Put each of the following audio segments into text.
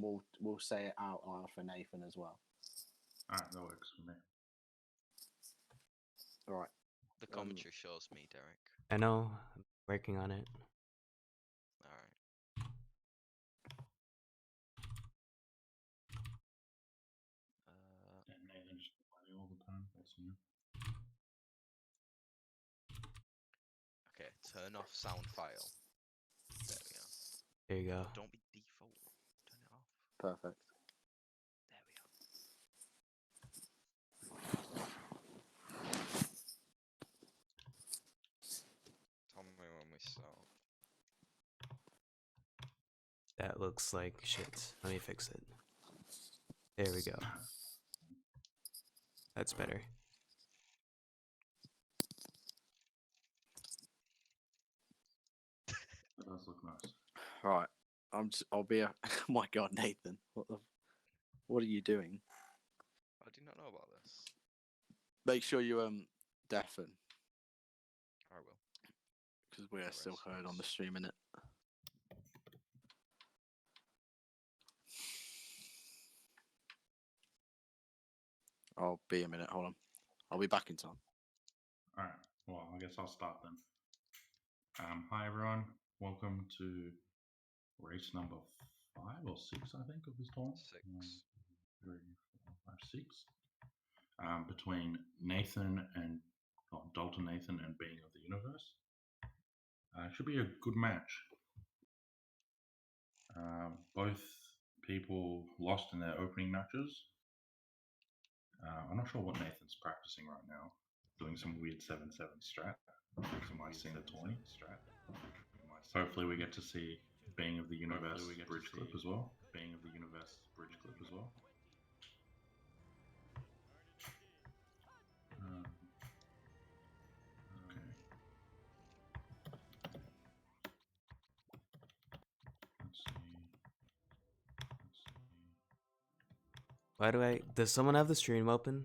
and we'll say it out loud for Nathan as well. Alright, that works for me. All right. The commentary shows me, Derek. I know. I'm working on it. Alright. And Nathan just play all the time. That's new. Okay, turn off sound file. There we go. There you go. Don't be default. Turn it off. Perfect. There we go. Tell me when we start. That looks like shit. Let me fix it. There we go. That's better. That does look nice. Right. I'll be a. Oh my God, Nathan. What are you doing? I do not know about this. Make sure you deafen, I will. because we are still Rest heard on the case. stream, innit? I'll be a minute. Hold on. I'll be back in time. Alright, well, I guess I'll start then. Hi everyone, welcome to race number 5 or 6, I think, of this tournament. 6. 3, 4, 5, 6. Between Nathan and Daltonathan and Being of the Universe. Should be a good match. Both people lost in their opening matches. I'm not sure what Nathan's practicing right now. Doing some weird 7-7 strat. Some might see the 20 strat. Hopefully we get to see Being of the Universe bridge clip as well. Being of the Universe bridge clip as well. Okay. Let's see. Why do I? Does someone have the stream open?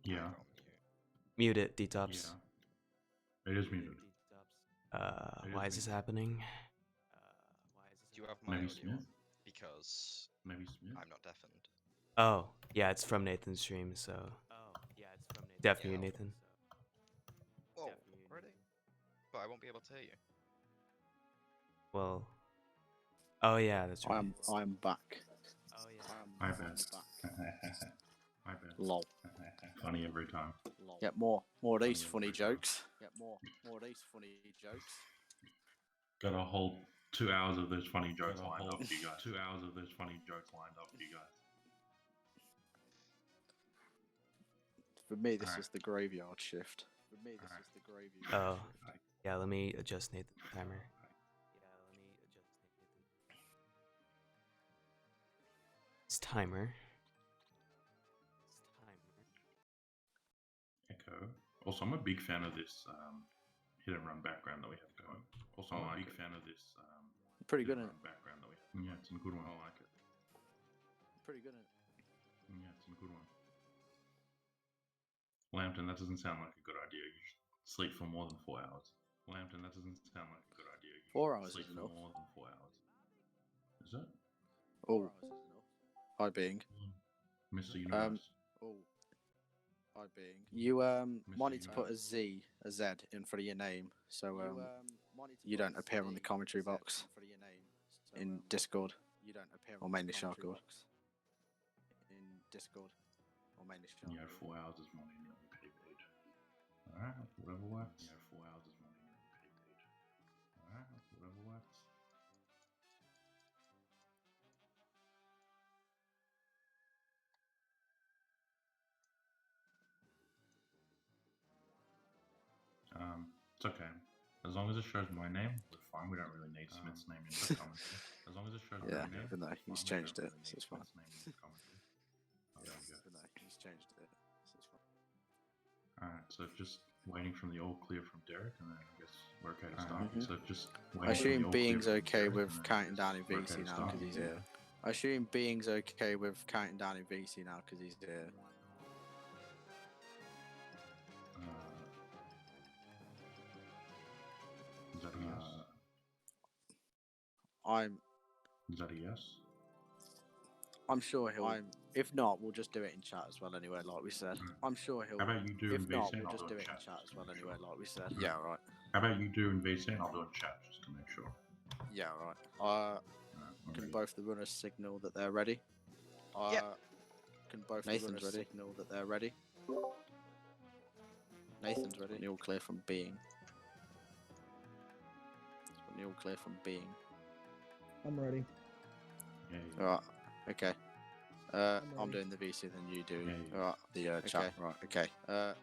Yeah. I've got mute. Mute it, Detops. Yeah. It is muted. Why is this happening? Do you have my Maybe audio Smith? on? Because Maybe Smith? I'm not deafened. Oh, yeah, it's from Nathan's stream, so. Definitely Yeah. Nathan. Oh, already? But I won't be able to hear you. Well. Oh yeah, that's right. I'm back. My bad. Back. My bad. Lol. Funny every time. Get more of these Funny funny every time. jokes. Get more of these funny jokes. Got a whole 2 hours of those funny jokes lined up for you guys. 2 hours of those funny jokes lined up for you guys. For me, this Alright. is the graveyard shift. Oh, yeah, let me adjust Nathan's timer. It's timer. Echo. Also, I'm a big fan of this hit and run background that we have going. Also, I'm a big fan of this Pretty hit good, and isn't run background that we have. Yeah, it's a good one. I like it. Pretty good, isn't Yeah, it's a good one. Lambton, that doesn't sound like a good idea. You should sleep for more than 4 hours. Lambton, that doesn't sound like a good idea. You 4 should hours sleep is for enough. more than 4 hours. Is it? Oh. Hi, Being. Mr. Universe. Hi, Being. You might need to put Universe. a Z in front of your name, so you don't appear on the commentary box in Discord. Or mainly Sharkwood. You have 4 hours is money in your pay page. Alright, whatever works. You have 4 hours is money in your pay page. Alright, whatever works. It's okay. As long as it shows my name, we're fine. We don't really need Smith's name in the commentary. As long as it shows Yeah, my name, even though we're he's fine. We changed don't it, really so need it's fine. Smith's name in the commentary. Oh, there we go. Alright, so just waiting from the all clear from Derek, and then I guess we're okay to start. Mhm. So just I waiting from the assume all clear Being's from okay Derek, with and then I counting guess down in we're okay VC to now start. because he's here. I assume Being's okay with counting down in VC now because he's here. Is that a yes? I'm Is that a yes? I'm sure he'll. If not, we'll just do it in chat as well anyway, like we said. I'm sure he'll. How about you do in If not, VC? we'll I'll just do do in it in chat chat just as to well make anyway, sure. like we said. Yeah, right. How about you do in VC and I'll do in chat just to make sure. Yeah, right. We're Can ready. both the runners signal that they're ready? Yep. Can both Nathan's the runners ready. signal that they're ready? Nathan's ready. The all clear from being. The all clear from being. I'm ready. Yeah, Alright, okay. I'm I'm ready. doing the VC, then you do. Yeah. Alright, the chat. Right, okay.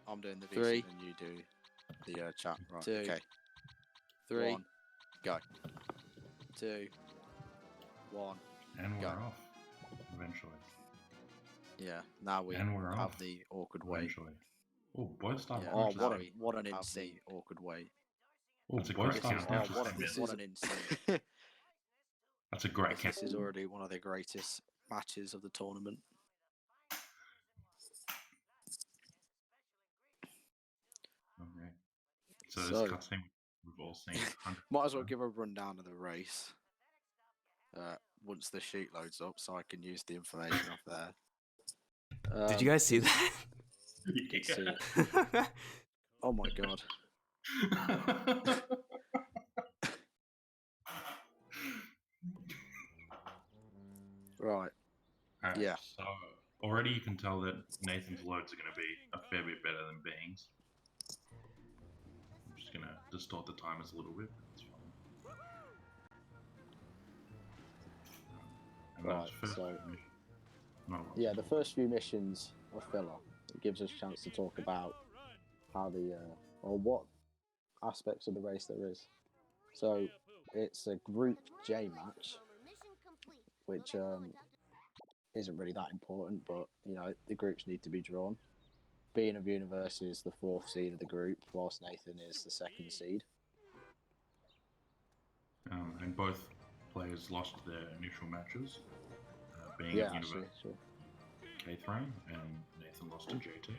I'm doing the VC, Three. then you do the chat. Right, Two. okay. 3, One, go. 2. 1. And we're Go. off. Eventually. Yeah, now we And we're have off. the awkward wait. Eventually. Oh, both start Yeah. punches. Oh, then. what an Have insane awkward wait. Oh, That's a both great start count. punches. What then. an insane. That's a great This count. is already one of the greatest matches of the tournament. Okay. So So- this cutscene we've all seen. Might as well give a rundown of the race. Once the sheet loads up, so I can use the information off there. Did you guys see that? see. Oh my god. Right. Alright, Yeah. So already you can tell that Nathan's loads are going to be a fair bit better than Being's. I'm just going to distort the timers a little bit. It's fine. And Right, that's first so- mission. Not a lot. Yeah, the first few missions are filler. It gives us a chance to talk about how the or what aspects of the race there is. So it's a Group J match, which isn't really that important, but you know the groups need to be drawn. BeingofUniverse is the 4th seed of the group, whilst Nathan is the 2nd seed. And both players lost their initial matches. Being Yeah, of actually, Universe sure. K-Throne and Nathan lost to JT.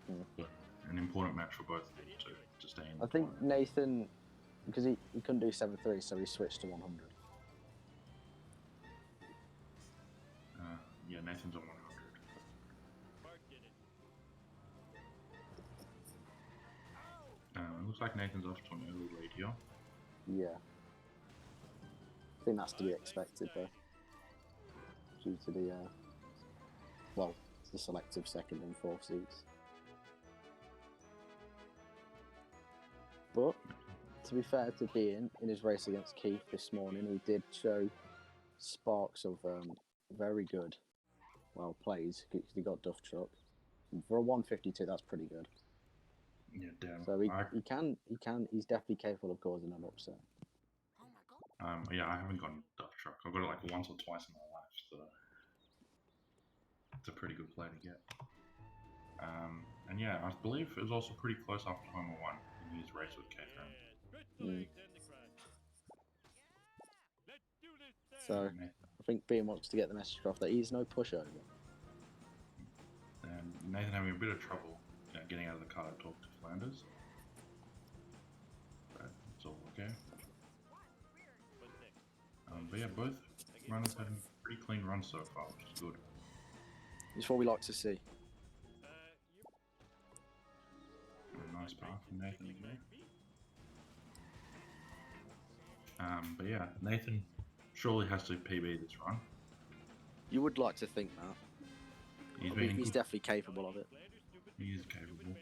Mm. But an important match for both of them to stay in. I think Nathan, because he couldn't do 7-3, so he switched to 100. Yeah, Nathan's on 100. It looks like Nathan's off to an early lead here. Yeah. I think that's to be expected, though. Due to the, the selective 2nd and 4th seeds. But, to be fair to Being, in his race against Keith this morning, he did show sparks of very good, plays, because he got Duff Truck. For a 152, that's pretty good. Yeah, damn. So he's definitely capable of causing an upset. Yeah, I haven't gotten Duff Truck. I've got it like once or twice in my life, so it's a pretty good play to get. And yeah, I believe it was also pretty close after Homer won in his race with K-Throne. So I think Bean wants to get the message across that he's no pushover. And Nathan having a bit of trouble getting out of the car to talk to Flanders. But it's all okay. But yeah, both runners had a pretty clean run so far, which is good. It's what we like to see. A nice path from Nathan again. But yeah, Nathan surely has to PB this run. You would like to think that. He's I mean, been he's good. definitely capable of it. He is capable.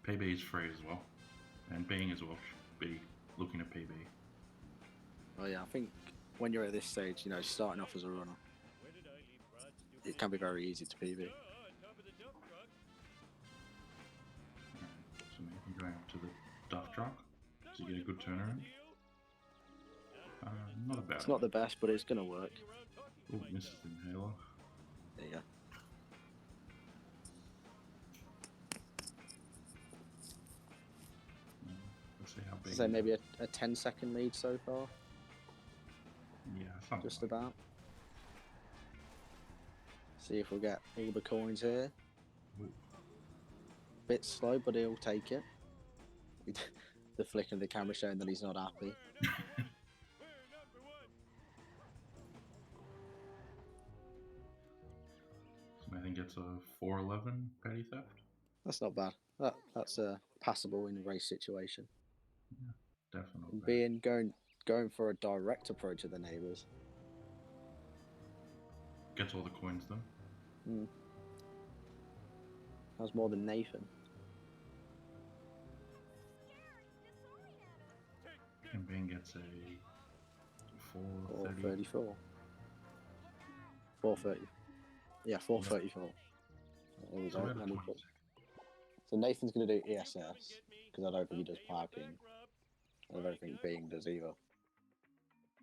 PB is free as well. And Being as well should be looking at PB. Oh yeah, I think when you're at this stage, starting off as a runner, it can be very easy to PB. So Nathan going up to the Duff Truck to get a good turnaround. Not a bad It's not the best, but it's gonna work. Oh, misses the inhaler. There you go. Let's see how big. So maybe a 10-second lead so far, Yeah, something just like about. See if we get all the coins here. Ooh. Bit slow, but he'll take it. The flick of the camera showing that he's not happy. gets a 411 petty theft. That's not bad. That's passable in a race situation. Definitely. Being going for a direct approach of the neighbours. Gets all the coins though. That's more than Nathan. And Bing gets a 430. 434. 430. Yeah, 434. There we So go. we had a Let me 20 put- second. So Nathan's going to do ESS, because I don't think he does parking. I don't think Being does either.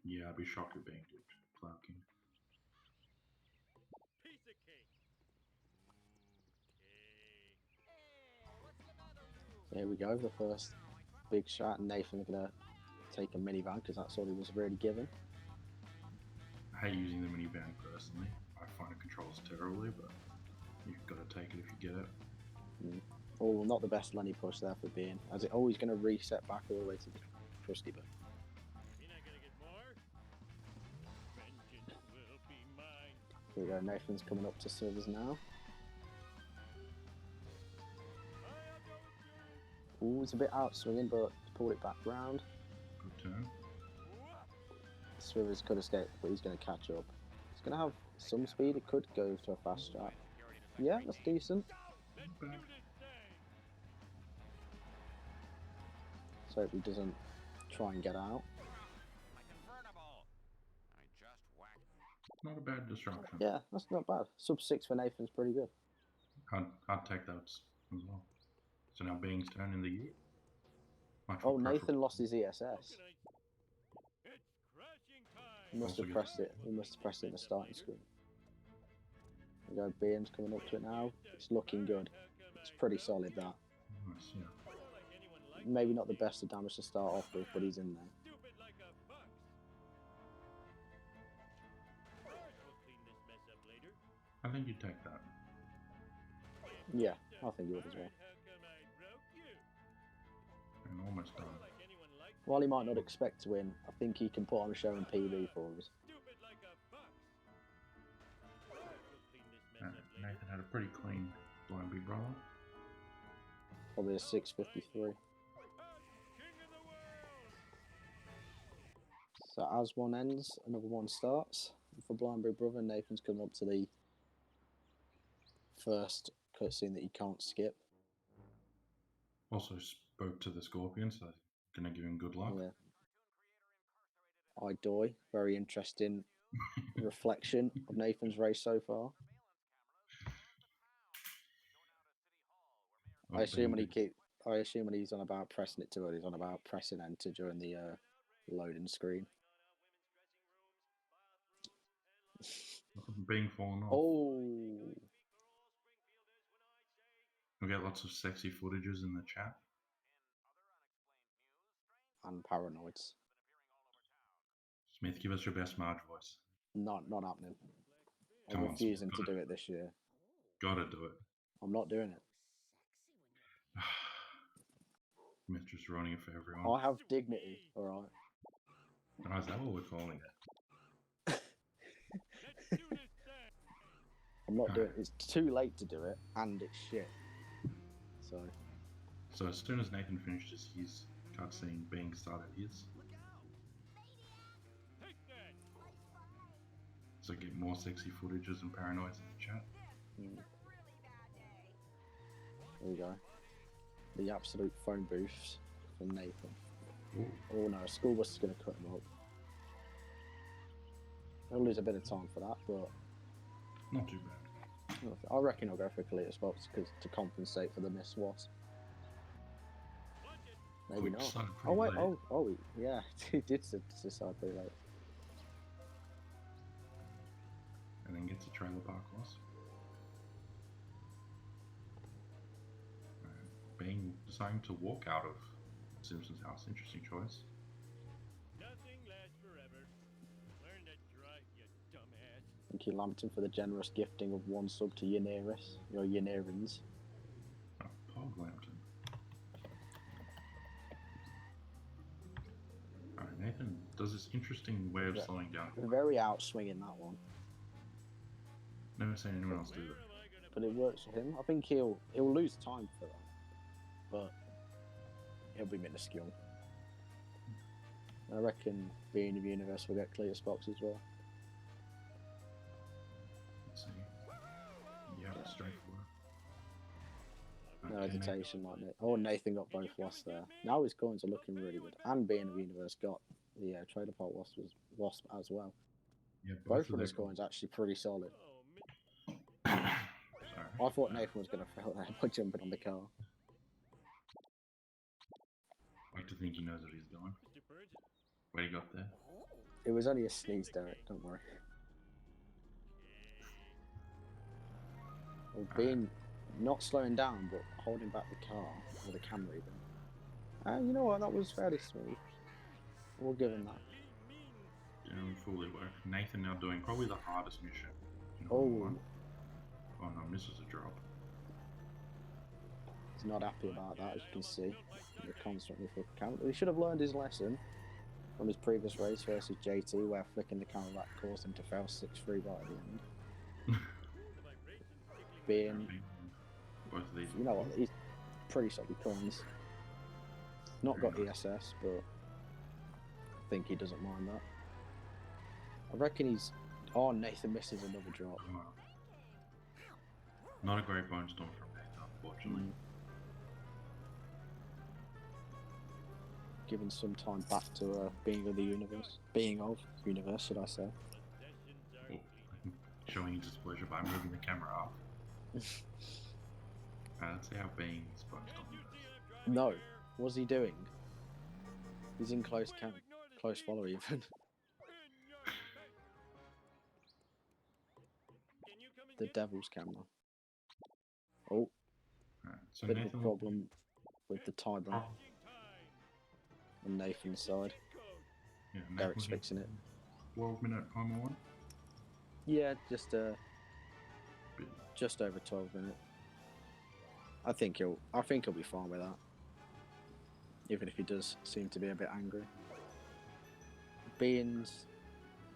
Yeah, I'd be shocked if Bing did parking. Here we go, the first big shot, and Nathan's going to take a minivan, because that's all he was really given. I hate using the minivan personally. I find it controls terribly, but you've got to take it if you get it. Oh, not the best Lenny push there for Being, as it always going to reset back all the way to the trusty bit. Here we go, Nathan's coming up to Silvers now. Ooh, it's a bit out swinging, but pulled it back round. Good turn. Swivers could escape, but he's going to catch up. He's going to have some speed. It could go to a fast start. Yeah, that's decent. Not bad. So hope he doesn't try and get out. Not a bad disruption. Yeah, that's not bad. Sub 6 for Nathan's pretty good. I'd take that as well. So now Bing's turn in the year. Much Oh, more Nathan preferable. lost his ESS. He must Also have gets- pressed it. He must have pressed it in the starting screen. There we go, Bean's coming up to it now. It's looking good. It's pretty solid, that. Nice, yeah. Maybe not the best of damage to start off with, but he's in there. I think you'd take that. Yeah, I think he would as well. And almost done. While he might not expect to win, I think he can put on a show in PB for us. Nathan had a pretty clean blind big brother. Probably a 653. So as one ends, another one starts. For Blind Big Brother, Nathan's coming up to the first cutscene that you can't skip. Also spoke to the Scorpion, so gonna give him good luck. Yeah. Doy, very interesting reflection of Nathan's race so far. I assume when he's on about pressing it too early, he's on about pressing enter during the loading screen. Being fallen off. Oh, We get lots of sexy footages in the chat. and paranoids. Smith, give us your best Marge voice. Not happening. I'm Come on, refusing to Smith, do it this year. Gotta do it. I'm not doing it. Smith just ruining it for everyone. I have dignity, alright? Oh, is that what we're calling it? I'm not doing it. It's too late to do it, and it's shit. So as soon as Nathan finishes his cutscene, Being started his. So get more sexy footages and paranoids in the chat. There we go. The absolute phone booths from Nathan. Ooh. Oh no, a school bus is going to cut him up. He'll lose a bit of time for that, but Not too bad. I reckon he'll go for Kalitos box to compensate for the miss wasp. Maybe Quick, not. started Oh pretty wait, late. oh yeah, he did decide pretty late. And then gets a trailer park loss. Being deciding to walk out of Simpson's house. Interesting choice. Nothing lasts forever. Learn to drive, you dumbass. Thank you, Lampton, for the generous gifting of one sub to Yaneris, your Yanerins. Oh, Pog Lampton. Alright, Nathan does this interesting way of Yeah. slowing down. Very outswinging that one. Never seen anyone else do that. but it works for him. I think he'll lose time for that, but he'll be minuscule. I reckon BeingofUniverse will get clear spots as well. Let's see. Yeah, straightforward. No Okay, hesitation like that. Oh, Nathan got both wasps there. Now his coins are looking really good. And BeingofUniverse got the Trader Pot wasp as well. Yeah, Both of their his coins actually pretty solid. Sorry. I thought Nathan was going to fail there by jumping on the car. I like to think he knows what he's doing. Where he got there? It was only a sneeze, Derek, don't worry. Well, being not slowing down, but holding back the car, or the camera even. And you know what, that was fairly smooth. We'll give him that. Fully worked. Nathan now doing probably the hardest mission. Oh, Oh no, misses a drop. he's not happy about that, as you can see. They're constantly flicking the camera. He should have learned his lesson from his previous race versus JT, where flicking the camera back caused him to fail 6-3 right at the end. Being, Both of these. you know what, he's pretty solid coins. Not got ESS, but I think he doesn't mind that. I reckon he's... Oh, Nathan misses another drop. Oh. Not a great bone storm from Nathan, unfortunately. Giving some time back to Being of Universe, should I say. Oh, showing his displeasure by moving the camera up. Let's see how Being is bone storm. No, what's he doing? He's in close follow even. The devil's camera. Oh, So bit of a Nathan problem with the timer on Nathan's side. Yeah, Derek's fixing it. 12-minute timer one. Yeah, just over 12 minutes. I think he'll be fine with that. Even if he does seem to be a bit angry. Being's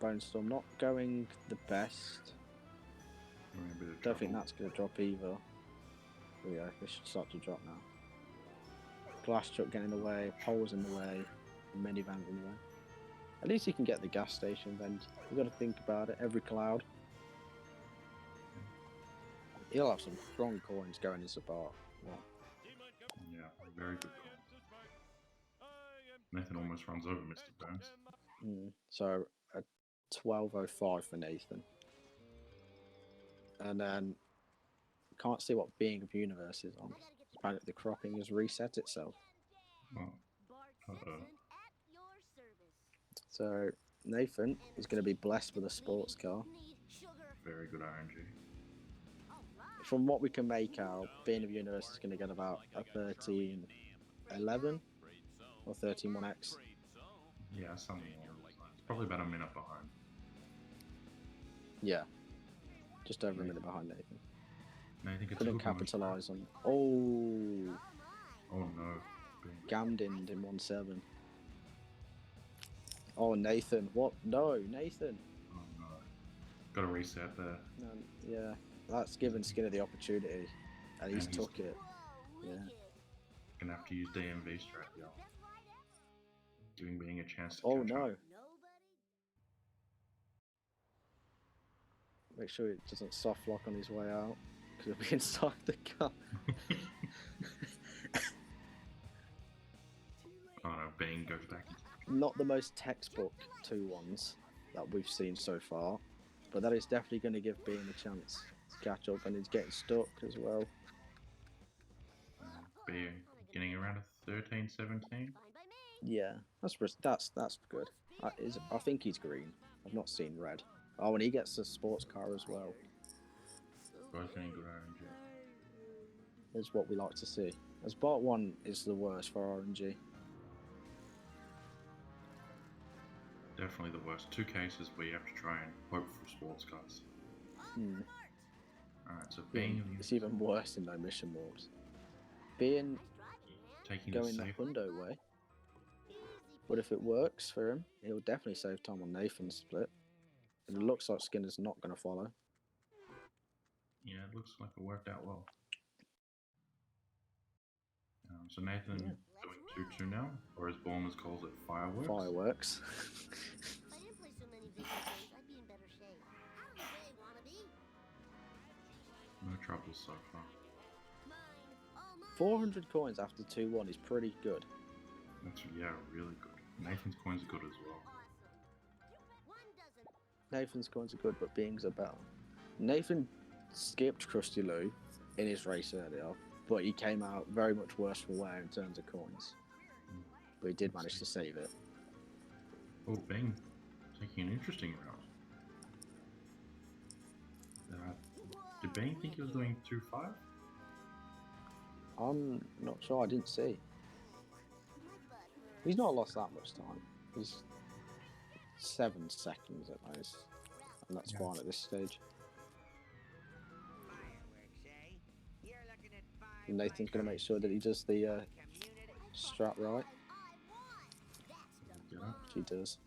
Bone Storm not going the best. Don't think that's going to drop either. There we go, this should start to drop now. Glass truck getting in the way, poles in the way, minivans in the way. At least you can get the gas station vent. You've got to think about it, every cloud. He'll have some strong coins going as a bar. Yeah, very good call. Nathan almost runs over Mr. Burns. So a 12.05 for Nathan. And then can't see what BeingofUniverse is on. Apparently the cropping has reset itself. Oh. Uh-oh. So Nathan is going to be blessed with a sports car. Very good RNG. From what we can make out, BeingofUniverse is going to get about a 13.11 or 13.1x. Yeah, something along those lines. Probably about a minute behind. Yeah, just over a minute behind Nathan. Nathan gets Couldn't capitalise on. Oh, Oh no. gammed in 1.7. Oh, Nathan, what? No, Nathan. Oh no. Got to reset there. Yeah, that's given Skinner the opportunity, and he's took it. Yeah. Gonna have to use DMV strat, y'all. Giving Being a chance to Oh catch no. up. Make sure it doesn't soft lock on his way out, because he'll be inside the car. Oh no, Being goes back. Not the most textbook 2-1s that we've seen so far, but that is definitely going to give Being a chance to catch up, and he's getting stuck as well. Being getting around a 13-17. Yeah, that's good. I think he's green. I've not seen red. Oh, and he gets a sports car as well. Both getting good RNG. Is what we like to see. As Bart 1 is the worst for RNG. Definitely the worst. 2 cases where you have to try and hope for sports cars. Alright, so Being It's even worse in no mission modes. Being taking going the the safe. Hundo way. But if it works for him, he'll definitely save time on Nathan's split. And it looks like Skinner's not going to follow. Yeah, looks like it worked out well. So Nathan doing 2-2 now, or as Bournemouth calls it, fireworks. Fireworks. If I didn't play so many video games, I'd be in better shape. Out of the way, wannabe. No trouble so far. Mine. All mine. 400 coins after 2-1 is pretty good. That's really good. Nathan's coins are good as well. Awesome. 1 dozen. Nathan's coins are good, but Being's are better. Nathan skipped Krusty Lou in his race earlier, but he came out very much worse for wear in terms of coins. But he did manage to save it. Oh, Bing taking an interesting route. Did Bing think he was doing 2-5? I'm not sure, I didn't see. He's not lost that much time. He's 7 seconds at most. And that's fine at this stage. And Nathan's going to make sure that he does the strat right. Get up. Which he does.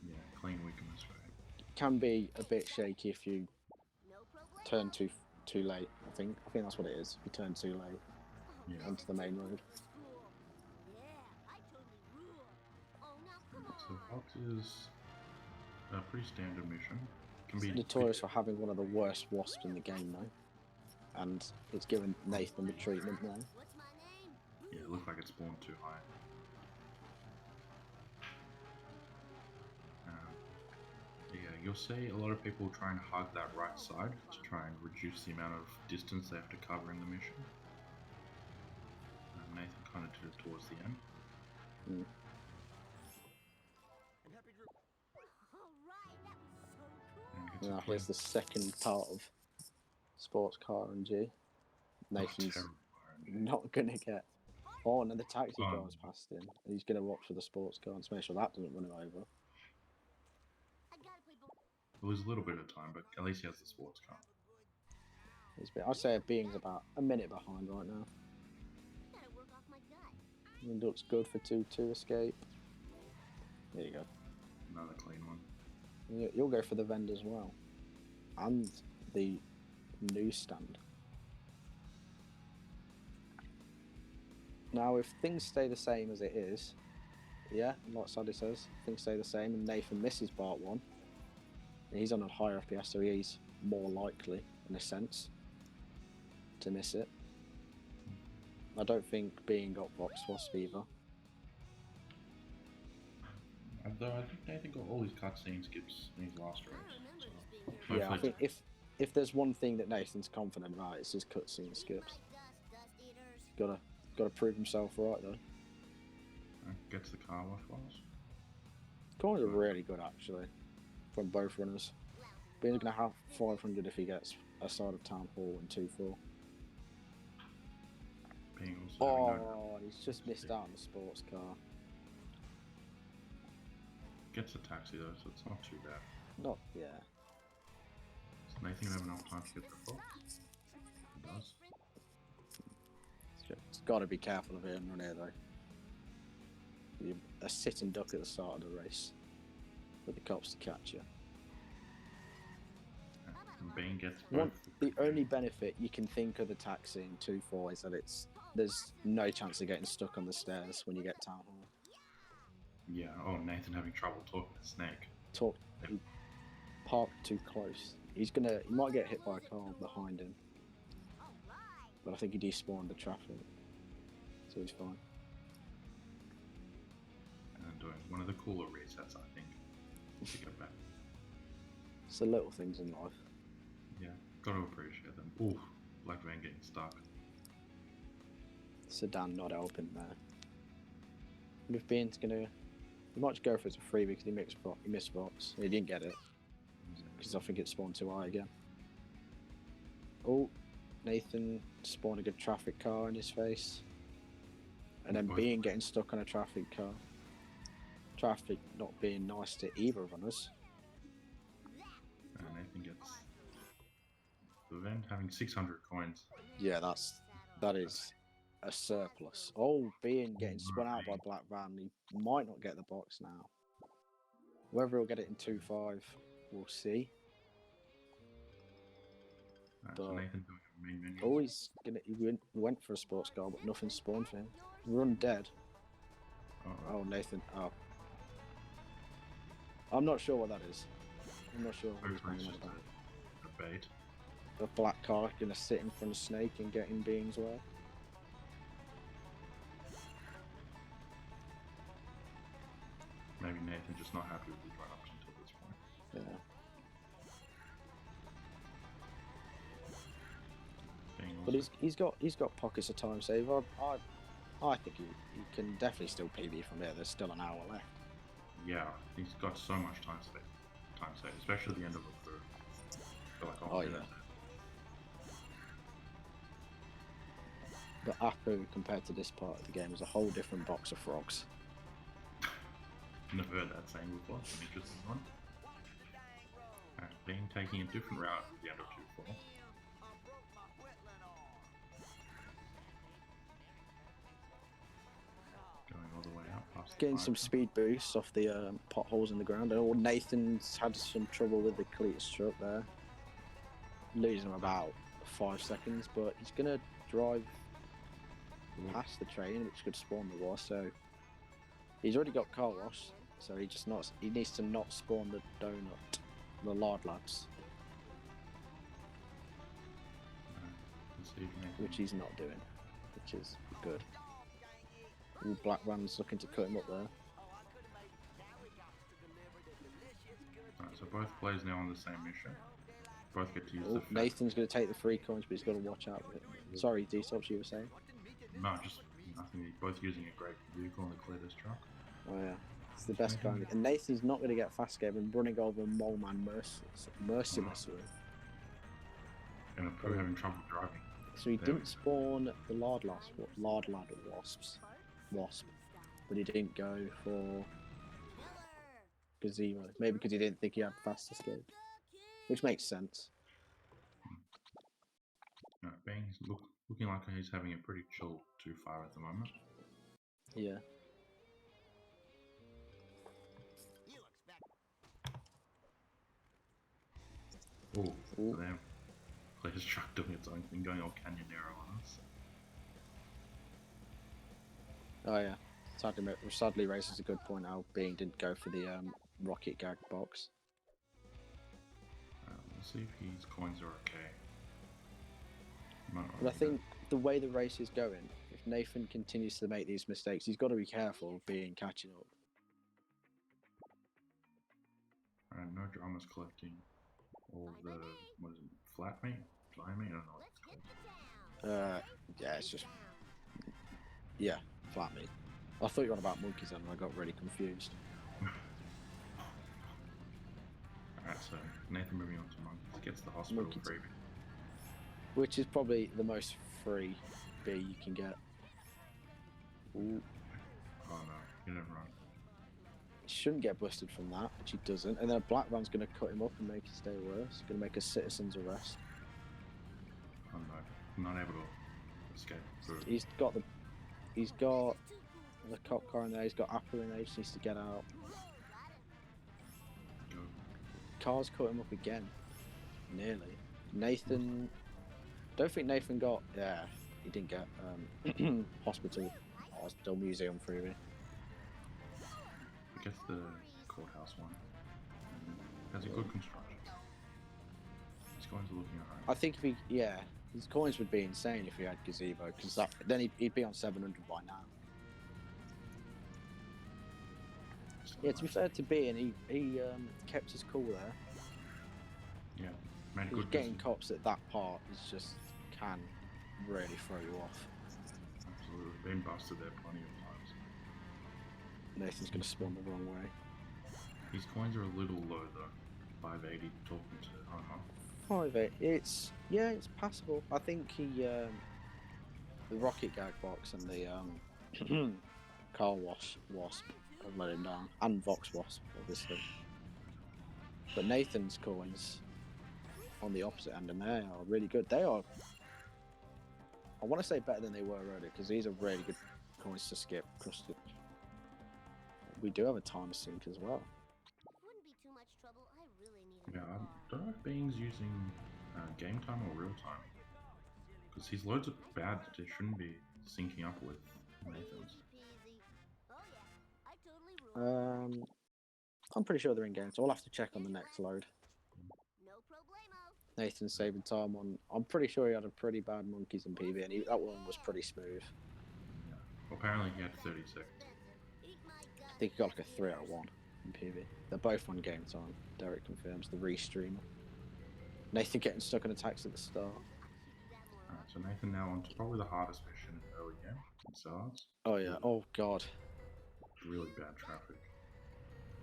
Yeah, clean weakness right. Can be a bit shaky if you No problemo. turn too late. I think that's what it is. If you turn too late Yeah. onto the main road. Cool. Yeah, I totally rule. Oh, now come So on. Fox is a pretty standard mission. Can be Notorious for having one of the worst wasps in the game though. And it's given Nathan the treatment there. What's my name? Yeah, it looked like it spawned too high. Yeah, you'll see a lot of people try and hug that right side to try and reduce the amount of distance they have to cover in the mission. Nathan kind of did it towards the end. Mm. Alright, that was so cool. And gets a Now clear. here's the second part of Sports Car RNG. Nathan's Terrible. not going to get... Oh, and then the taxi Oh. car's passed in. And he's going to watch for the sports car and make sure that doesn't run him over. I gotta play both. It was a little bit of time, but at least he has the sports car. I'd say Being's about a minute behind right now. Gotta work off my gut. It looks good for 2-2 escape. There you go. Another clean one. You'll go for the vend as well. And the newsstand. Now, if things stay the same as it is, yeah, like Sadie says, things stay the same, and Nathan misses part 1, and he's on a higher FPS, so he's more likely, in a sense, to miss it. I don't think Being got box wasp either. Though I think Nathan got all his cutscene skips in his last I race. don't remember So this being your Yeah, I hopefully think if there's one thing that Nathan's confident about, it's his cutscene skips. dust eaters. Gotta prove himself right though. gets the car wash was. Coins are really good actually, from both runners. Being's gonna have 500 if he gets a side of Town Hall and 2-4. Being also having no Oh, he's just missed out on the sports car. gets a taxi though, so it's not too bad. Not, yeah. So Nathan gonna have enough time to get the box. He does. It's got to be careful of him run here though. You're a sitting duck at the start of the race for the cops to catch you. And Bane gets One, both. the only benefit you can think of the taxi in 2-4 is that there's no chance of getting stuck on the stairs when you get Town Hall. Yeah, oh, Nathan having trouble talking to Snake. He parked too close. He might get hit by a car behind him. But I think he despawned the traffic. So he's fine. And doing one of the cooler resets, I think, to get back. It's the little things in life. Yeah, gotta appreciate them. Ooh, Black Van getting stuck. Sedan not helping there. And if Bean's gonna... He might just go for it as a freebie because he missed box. He didn't get it. Because I think it spawned too high again. Oh, Nathan spawned a good traffic car in his face. And then Bean getting stuck on a traffic car. Traffic not being nice to either of us. And Nathan gets the event having 600 coins. Yeah, that is a surplus. Oh, Bean getting spun out by Black Van. He might not get the box now. Whether he'll get it in 2-5, we'll see. Alright, so But- Nathan doing a main menu. Always went for a sports car, but nothing spawned for him. Run dead. Alright. Oh, Nathan. Oh. I'm not sure what that is. I'm not sure what he's Hopefully it's going on just about. a bait. A black car gonna sit in front of Snake and get in Being's way. Maybe Nathan just not happy with his run-ups until this point. Yeah. Being But also, he's got pockets of time save. I think he can definitely still PB from here. There's still an hour left. yeah, he's got so much time save. Especially at the end of the third. Feel like, Oh, minute. But Apu, compared to this part of the game, is a whole different box of frogs. Never heard that saying before. It's an interesting one. Being taking a different route at the end of 2-4. Going all the way up past Getting the some fire. speed boosts off the potholes in the ground. Oh, Nathan's had some trouble with the Cletus truck there. Losing him about 5 seconds, but he's going to drive past the train, which could spawn the war. So he's already got car wash, so he needs to not spawn the donut, the lard lads, Let's see if Nathan- which he's not doing, which is good. Ooh, Black Van's looking to cut him up there. Alright, so both players now on the same mission. Both get to use Oh, the fast. Nathan's going to take the 3 coins, but he's got to watch out for it. Sorry, D-Tops, you were saying? No, just nothing. They're both using a great vehicle in the Cletus truck. Oh yeah, it's the best guy. And Nathan's not going to get fast game and running over Mole Man mercilessly. And I'm having trouble driving. So he There didn't we- spawn the lard lad wasp, but he didn't go for gazebo. Maybe because he didn't think he had fast escape, which makes sense. Bang's looking like he's having a pretty chill 2-5 at the moment. Yeah. Oh, Ooh. for them. Cletus truck doing its own thing, going all Canyonero on us. Oh yeah. Sadly raises a good point how Being didn't go for the rocket gag box. We'll see if his coins are okay. Might not But I be think the way the race is going, if Nathan continues to make these mistakes, he's got to be careful of Being catching up. good. No dramas collecting all the, what is it, flat meat? Dry meat? I don't know what it's called. Yeah, it's just flat meat. I thought you were on about monkeys then, and I got really confused. Alright, so Nathan moving on to monkeys, gets the hospital Monkeys. freebie. Which is probably the most free B you can get. Ooh, Oh no, he didn't run. he shouldn't get busted from that, which he doesn't. And then a black van's going to cut him up and make his day worse. Going to make a citizen's arrest. Oh no, not able to escape through. He's got the cop car in there. He's got Apple in there. He just needs to get out. Go. Car's cut him up again. Nearly. Nathan. Don't think Nathan got. Yeah, he didn't get hospital museum freebie. He gets the courthouse one. Has a good construction. His coins are looking alright. I think if his coins would be insane if he had gazebo, because then he'd be on 700 by now. Yeah, to be fair to Bean, he kept his cool there. Yeah, made a He's good getting decision. cops at that part is just can really throw you off. Absolutely, been busted there plenty of times. Nathan's going to spawn the wrong way. His coins are a little low though. 580 talking to Homer. 5-8. It's passable. I think he the rocket gag box and the car wash wasp have let him down, and Vox wasp obviously. But Nathan's coins on the opposite end, and they are really good. They are, I want to say, better than they were earlier, because these are really good coins to skip. Crusted. We do have a time sink as well. Wouldn't be too much trouble. I really need a Yeah, new I car. don't know if Being's using Game time or real time? Because he's loads of bad that it shouldn't be syncing up with Nathan's. I'm pretty sure they're in game, so I'll have to check on the next load. Nathan's saving time on. I'm pretty sure he had a pretty bad monkeys in PB, and that one was pretty smooth. Yeah. Well, apparently he had 30 seconds. I think he got like a 3 out of 1 in PB. They're both on game time. Derek confirms the restreamer. Nathan getting stuck in attacks at the start. Alright, so Nathan now on to probably the hardest mission in the early game. Sellouts. Oh yeah. Oh god. Really bad traffic.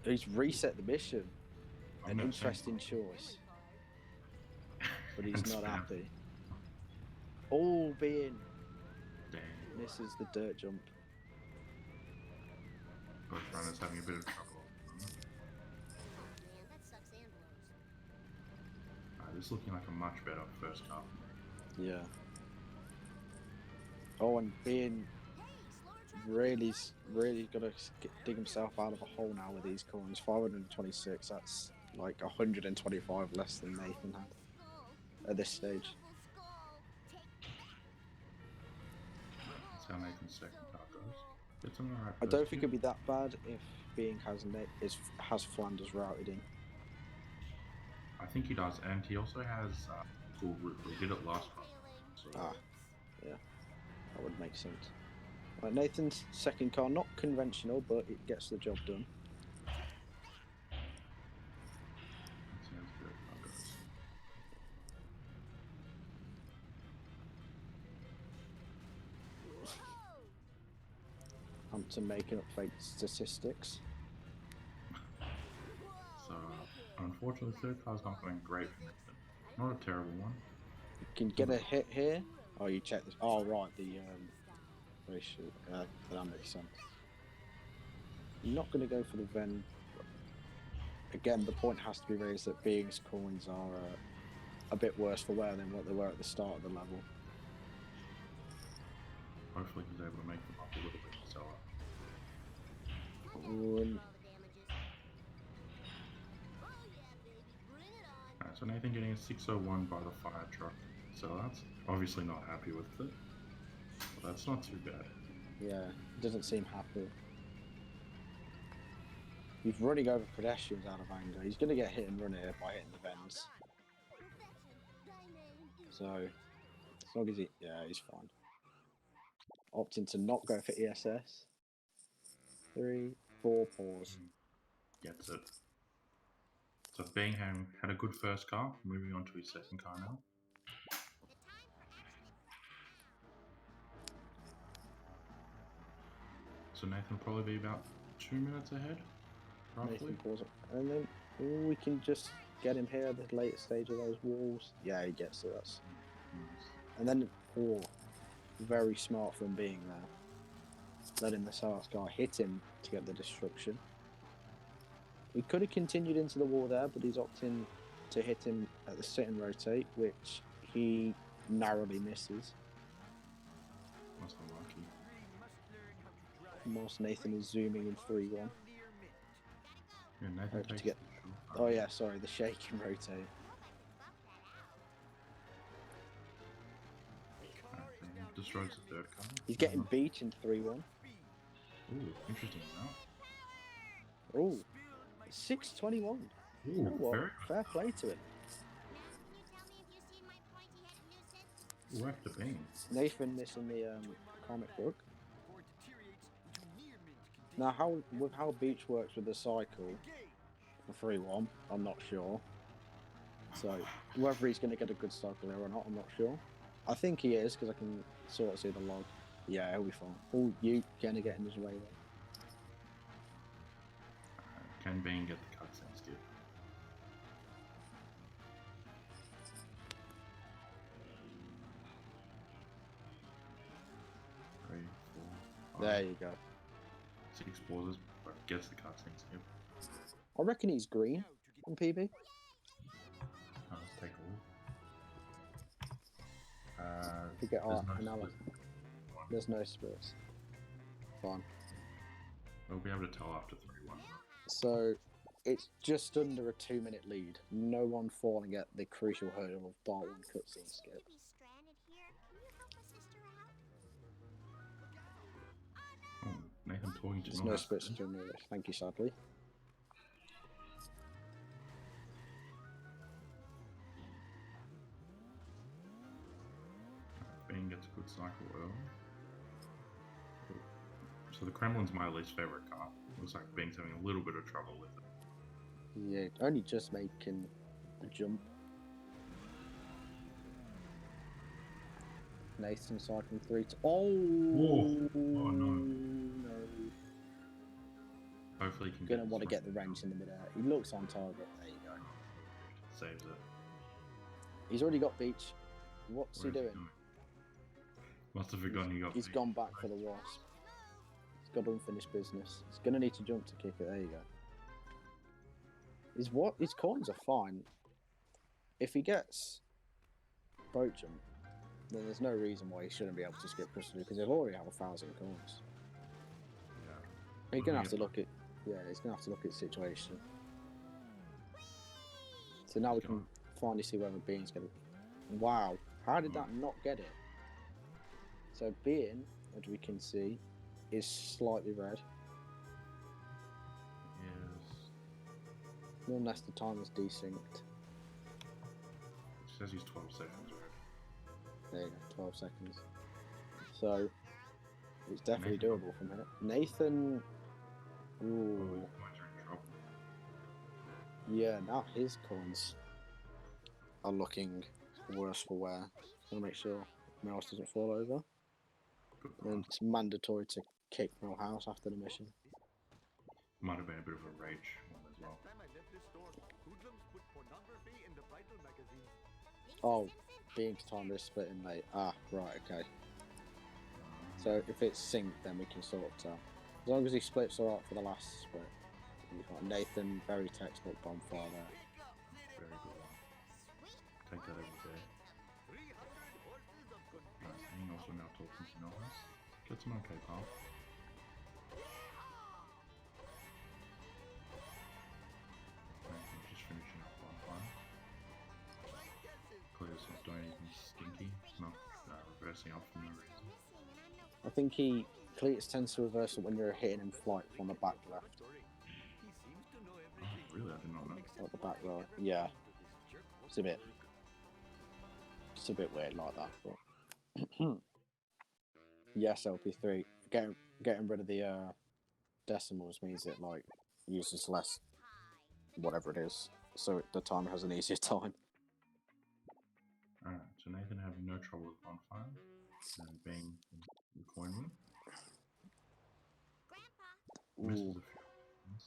He's reset the mission. I'm An not interesting choice. But he's And not spam. happy. Oh, being Dang. misses the dirt jump. Both runners having a bit of trouble. This is looking like a much better first half. Yeah. Oh, and being really gonna dig himself out of a hole now with these coins. 526. That's like 125 less than Nathan had at this stage. That's how Nathan's second half goes. It's an alright I first don't think two. it'd be that bad if being has Flanders routed in. I think he does, and he also has cool route. He did it last run. So Yeah, that would make sense. Right, Nathan's second car, not conventional, but it gets the job done. that sounds good. How it goes. Hampton making up fake statistics. So unfortunately, third car's not going great for Nathan. Not a terrible one. You can get a hit here. Oh, you check this. Oh, right, the ratio. That makes sense. You're not going to go for the Ven. Again, the point has to be raised that Being's coins are a bit worse for wear than what they were at the start of the level. Hopefully, he's able to make them up a little bit to sell up. Alright, so Nathan getting a 601 by the fire truck. So that's obviously not happy with it. But that's not too bad. Yeah, doesn't seem happy. He's running over pedestrians out of anger. He's going to get hit and run here by hitting the vents. So, as long as he's fine. Opting to not go for ESS. 3, 4, pause. Gets it. So Bingham had a good first car, moving on to his second car now. So Nathan will probably be about 2 minutes ahead, roughly. Nathan pause it. And then we can just get him here at the later stage of those walls. Yeah, he gets to us. Nice. And then, very smart from being there. Letting the Saras guy hit him to get the destruction. We could have continued into the wall there, but he's opting to hit him at the sit and rotate, which he narrowly misses. That's unlucky. Whilst Nathan is zooming in 3-1. Yeah, Nathan Hope to takes get- the short. Oh yeah, sorry, the shake and rotate. Alright, and destroys the third car. He's getting beat in 3-1. Ooh, interesting now. Oh, 621. Ooh, You know what? very Fair play to him. worth the pain. Nathan missing the comic book. Now, how Beach works with the cycle for 3-1, I'm not sure. So whether he's going to get a good cycle here or not, I'm not sure. I think he is because I can sort of see the log. Yeah, he'll be fine. Oh, you going to get in his way there. Can Bean get the cutscene skip? Three, four, five, There you go. 6 pauses, but gets the cutscene skip. I reckon he's green on PB. Let's take a look. You get There's art, no and now split. there's no splits. Fine. We'll be able to tell after 3-1. So It's just under a 2-minute lead. No one falling at the crucial hurdle of bar one cutscene skip. To be stranded here. Can you help a sister out? Oh, Nathan talking to There's me. no switch to remove it. Thank you, sadly. Bing gets a good cycle early. So the Kremlin's my least favorite car. Looks like Bing's having a little bit of trouble with it. Yeah, only just making the jump. Nathan cycling 3 to... Oh! Whoa. Oh, no. No. Hopefully he can Gonna get want to this get the one. wrench in the midair. He looks on target. There you go. Saves it. He's already got beach. What's he Where's doing? going? Must have forgotten he got He's beat. gone back for the wasp. He's got unfinished business. He's gonna need to jump to kick it. There you go. His coins are fine. If he gets boat jump, then there's no reason why he shouldn't be able to skip crystal because they've already have 1,000 coins. Yeah. He's gonna have to look at he's gonna have to look at the situation. So now we can finally see whether Bean's gonna. Wow, how did that not get it? So Bean, as we can see, is slightly red. Yes. Unless the time is desynced. It says he's 12 seconds red. There you go, 12 seconds. So it's definitely doable from here. Nathan. Oh, Ooh. his coins are in trouble. Yeah, now his coins are looking worse for wear. Gonna make sure Mouse doesn't fall over. Good And point. it's mandatory to kick Millhouse after the mission. Might have been a bit of a rage one as well. Oh, Bean's time is splitting late. Ah, right, okay. So if it's synced, then we can sort of tell. As long as he splits alright for the last split. You've got Nathan, very textbook bonfire there. Very good one. Take that every day. Right, Bing also now talking to Milhouse. Gets an okay path. Nathan just finishing up bonfire. Clear's not doing anything stinky. It's not reversing up for no reason. I think Cletus tends to reverse it when you're hitting him flight from the back left. Oh, really? I did not know. Or the back right. Yeah. It's a bit weird like that, but yes, LP3. Getting rid of the decimals means it like uses less whatever it is. So the timer has an easier time. Alright, so Nathan having no trouble with bonfire. And Bing the coin win. Misses a few things.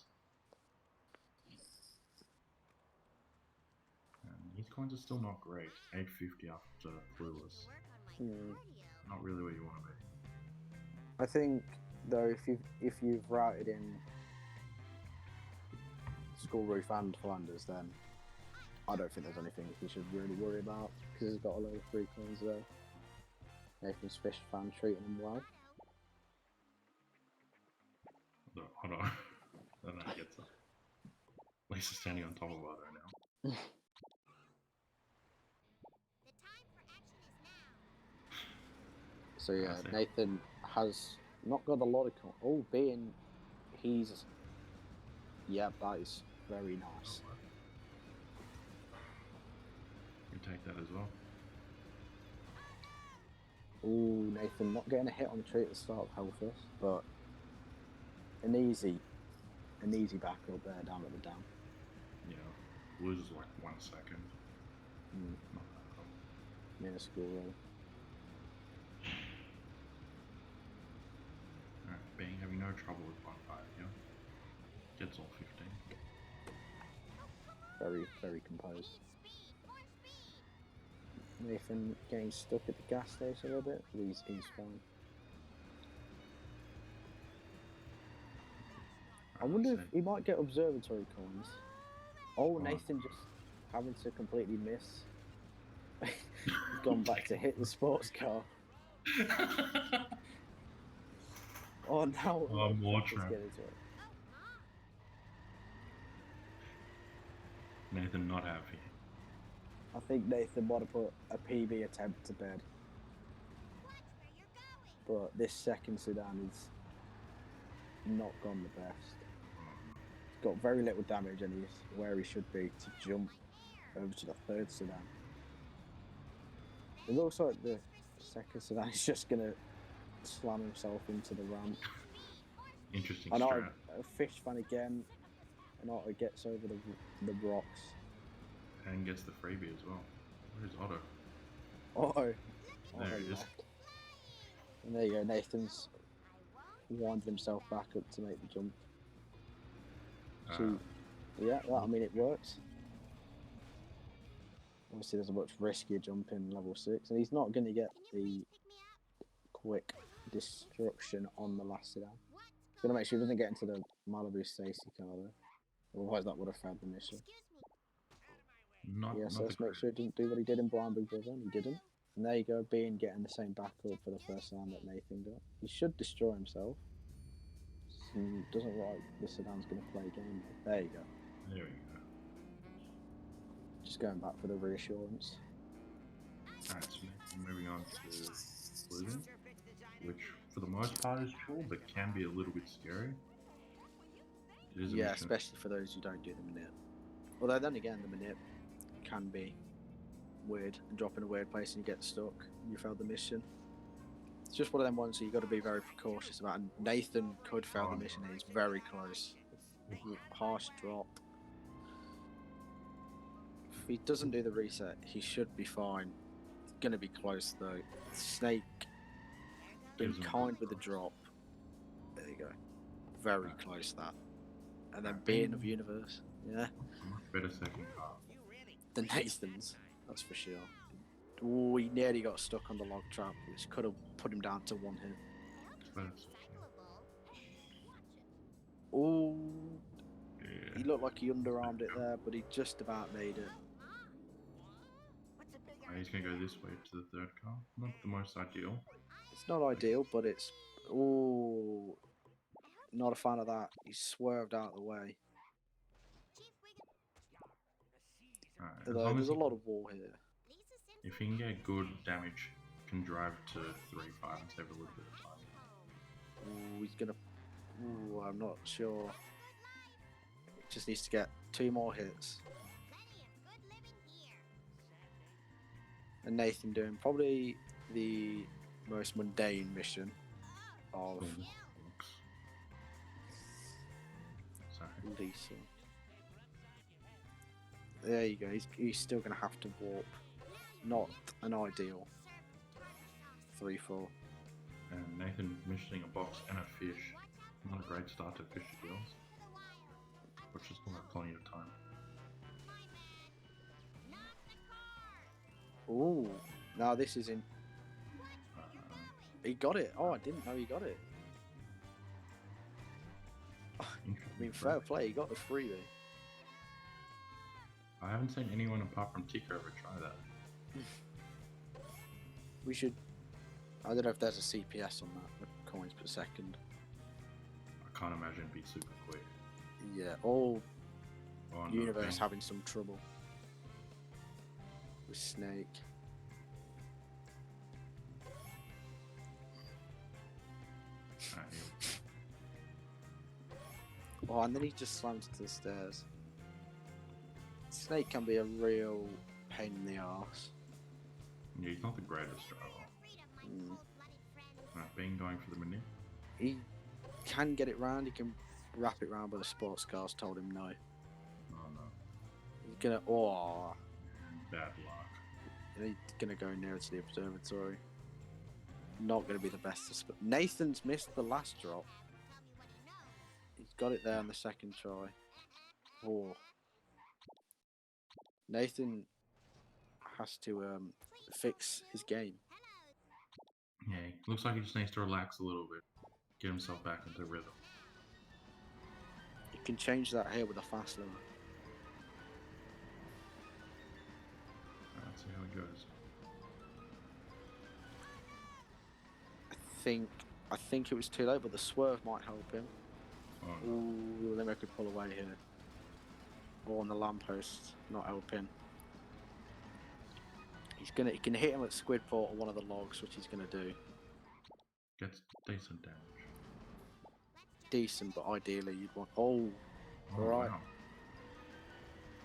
And his coins are still not great. 850 after Clueless. Not really where you want to be. I think though if you've routed in School Roof and Flanders, then I don't think there's anything we should really worry about because he's got a load of free coins there. Nathan's fish fan treating him well. Hold on. I don't know how to get to. Lisa's standing on top of her now. So yeah, That's it. Nathan has not got a lot of coins. Oh, he's yeah, that is very nice. You take that as well. Ooh, Nathan not getting a hit on the tree at the start of Hellfist, but an easy backup there down at the dam. Yeah. Loses like 1 second. Not that at all. Minuscule roll. Alright, Bing having no trouble with bonfire here. Gets all 15. Very, very composed. Nathan getting stuck at the gas station a little bit, but he's fine. I wonder if he might get observatory coins. Oh, Nathan just having to completely miss. He's gone back to hit the sports car. Oh, now more trap. get into it. Nathan not happy. I think Nathan might have put a PB attempt to bed. But this second sedan is not gone the best. He's got very little damage and he's where he should be to jump over to the third sedan. It looks like the second sedan is just going to slam himself into the ramp. Interesting And strat. a fish fan again, and Otto gets over the rocks. And gets the freebie as well. Where's Otto? Otto. There he is. left. And there you go, Nathan's winded himself back up to make the jump. So, yeah, I mean, it works. Obviously, there's a much riskier jump in level 6, and he's not going to get the quick destruction on the last sedan. He's going to make sure he doesn't get into the Malibu safety car there. Otherwise, that would have failed the mission. Not, Yeah, not so the let's make sure he didn't do what he did in Blind Big Brother, and he didn't. And there you go, Bean getting the same backup for the first sedan that Nathan got. He should destroy himself. Doesn't look like the sedan's going to play a game. There you go. There we go. Just going back for the reassurance. Alright, so moving on to Losing, which for the most part is cool, but can be a little bit scary. It is a Yeah, mission. especially for those who don't do the manip. Although then again, the manip can be weird and drop in a weird place and you get stuck. You failed the mission. It's just one of them ones that you got to be very precautious about. And Nathan could fail the mission. He's very close. Harsh drop. If he doesn't do the reset, he should be fine. It's going to be close though. Snake been Gives him kind good with the drop. There you go. Very close that. And then Right. being of universe. Yeah. Much better second half. The Nathan's, that's for sure. Oh, he nearly got stuck on the log trap, which could have put him down to one hit. But it's Oh, yeah. he looked like he underarmed it there, but he just about made it. He's gonna go this way to the third car. Not the most ideal. It's not ideal, but it's... Oh, not a fan of that. He swerved out of the way. Alright, as Although long as there's a he lot of wall here. if he can get good damage, can drive to 3-5 and save a little bit of time. Oh, he's gonna... Oh, I'm not sure. Just needs to get 2 more hits. And Nathan doing probably the most mundane mission of Sorry. Lisa. There you go, he's still going to have to warp. Not an ideal 3-4. And Nathan missioning a box and a fish. Not a great start to fish deals. But just still have plenty of time. Ooh, now this is in. Uh, He got it. Oh, I didn't know he got it. I mean, fair play, he got the freebie. I haven't seen anyone apart from Tico ever try that. We should. I don't know if there's a CPS on that, the coins per second. I can't imagine it'd be super quick. Yeah, all Oh, no, universe Bing. having some trouble with Snake. Alright, Oh, and then he just slams to the stairs. Snake can be a real pain in the arse. yeah, he's not the greatest driver. Mm. Alright, Bing going for the minute. He can get it round, he can wrap it round, but the sports cars told him no. Oh no, He's gonna, oh, bad luck. he's gonna go nearer to the observatory. Not gonna be the best. Nathan's missed the last drop. He's got it there on the second try. Oh. Nathan has to fix his game. Yeah, looks like he just needs to relax a little bit. Get himself back into rhythm. He can change that here with a fast lane. Let's see how it goes. I think it was too late, but the swerve might help him. Oh no. Ooh, Limo could pull away here. or on the lamppost, not helping. He can hit him at Squidport or one of the logs, which he's gonna do. Gets decent damage. Decent, but ideally you'd want. Oh, Oh, right. wow.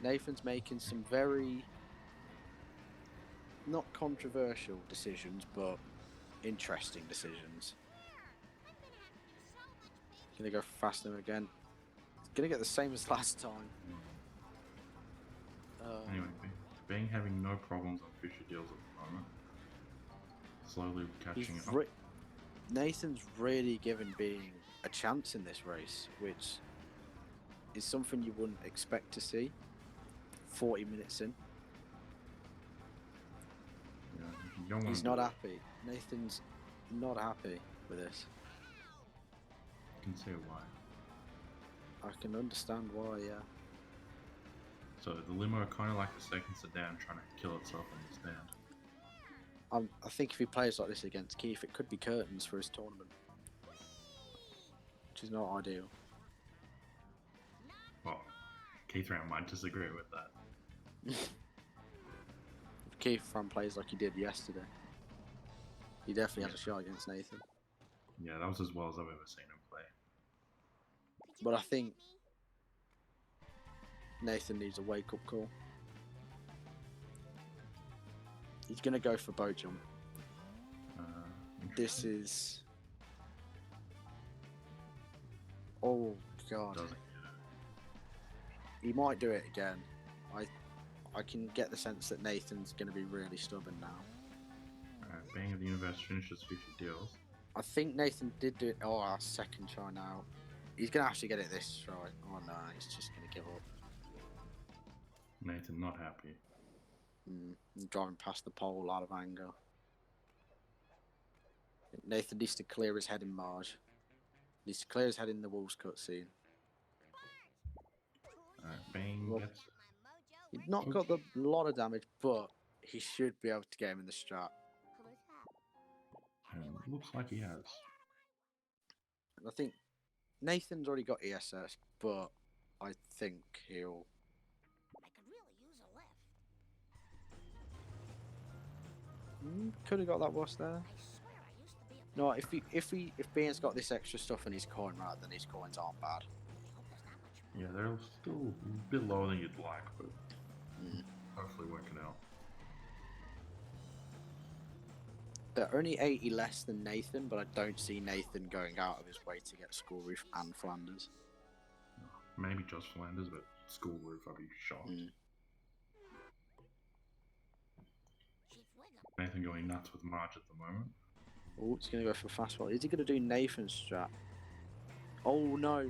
Nathan's making some very not controversial decisions, but interesting decisions. Gonna go faster again. Gonna get the same as last time. Anyway, Bing having no problems on Fisher deals at the moment. Slowly catching up. Nathan's really given Being a chance in this race, which is something you wouldn't expect to see 40 minutes in. Yeah, you don't wanna He's do not it. happy. Nathan's not happy with this. You can see why. I can understand why, yeah. So the limo kind of like a second sedan trying to kill itself on the stand. I think if he plays like this against Keith, it could be curtains for his tournament, which is not ideal. Well, Keith Round might disagree with that. If Keith Fran plays like he did yesterday, he definitely has a shot against Nathan. Yeah, that was as well as I've ever seen him play. But I think Nathan needs a wake-up call. He's going to go for boat jump. This is... Oh, God. Doesn't. He might do it again. I can get the sense that Nathan's going to be really stubborn now. Being of the Universe finishes 50 deals. I think Nathan did do it. Oh, our second try now. He's going to actually get it this try. Oh, no, he's just going to give up. Nathan not happy. Driving past the pole out of anger. Nathan needs to clear his head in Marge. Needs to clear his head in the Wolves cutscene. Bing Well, gets. He's not got a lot of damage, but he should be able to get him in the strat. Looks like he has. And I think Nathan's already got ESS, but I think he'll. I could really use a lift. Could have got that boss there. I swear I used to be a No, if Bean's got this extra stuff in his coin, right, then his coins aren't bad. Yeah, they're still a bit lower than you'd like, but hopefully working out. They're only 80 less than Nathan, but I don't see Nathan going out of his way to get School Roof and Flanders. Maybe just Flanders, but School Roof, I'd be shocked. Nathan going nuts with Marge at the moment. Oh, he's going to go for fastball. Is he going to do Nathan's strat? Oh, no.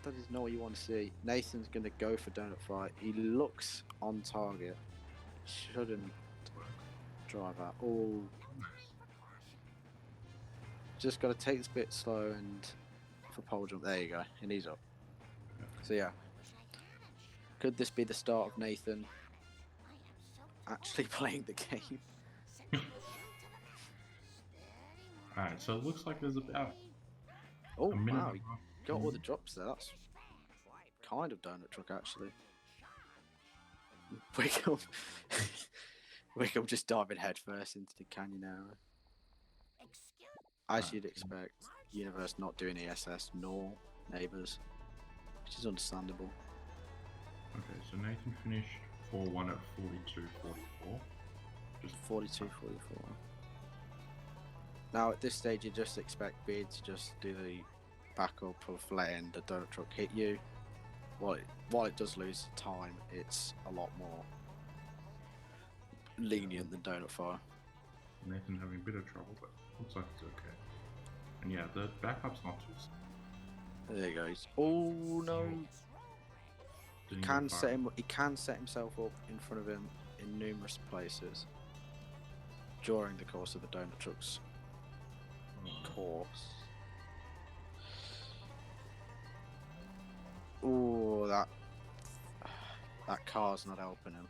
That is not what you want to see. Nathan's going to go for donut fight. He looks on target. Shouldn't drive out. Oh. Just got to take this bit slow and for pole jump. There you go. And he's up. So yeah. Could this be the start of Nathan actually playing the game? Alright, so it looks like there's about Oh, a minute wow. and a half. Got all the drops there. That's kind of donut truck, actually. Wickham just diving headfirst into the canyon area. As you'd expect, Universe not doing ESS nor neighbours, which is understandable. Okay, so Nathan finished 4-1 at 42-44. Just 42-44. Now at this stage you just expect Beard to just do the backup of letting the donut truck hit you. While it does lose time, it's a lot more lenient than donut fire. Nathan having a bit of trouble, but looks like it's okay. And yeah, the backup's not too. There he goes. Oh no! He Didn't can get far. set him. He can set himself up in front of him in numerous places during the course of the donut truck's course. Oh, that car's not helping him.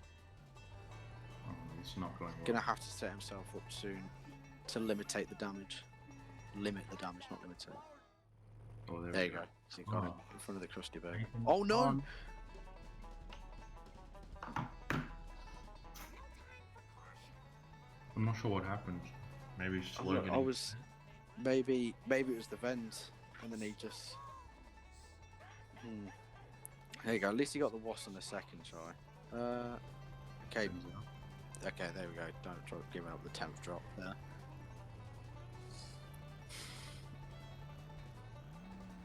It's not going well. Gonna have to set himself up soon to limitate the damage. Limit the damage, not limitate. Oh, There we you go. He got it Oh. in front of the crusty burger. Nathan. Oh no! I'm not sure what happened. Maybe I slogan. was maybe it was the vent, and then he just. There you go. At least he got the wasp on the second try. Okay. Okay, there we go. Don't try giving up the 10th drop there.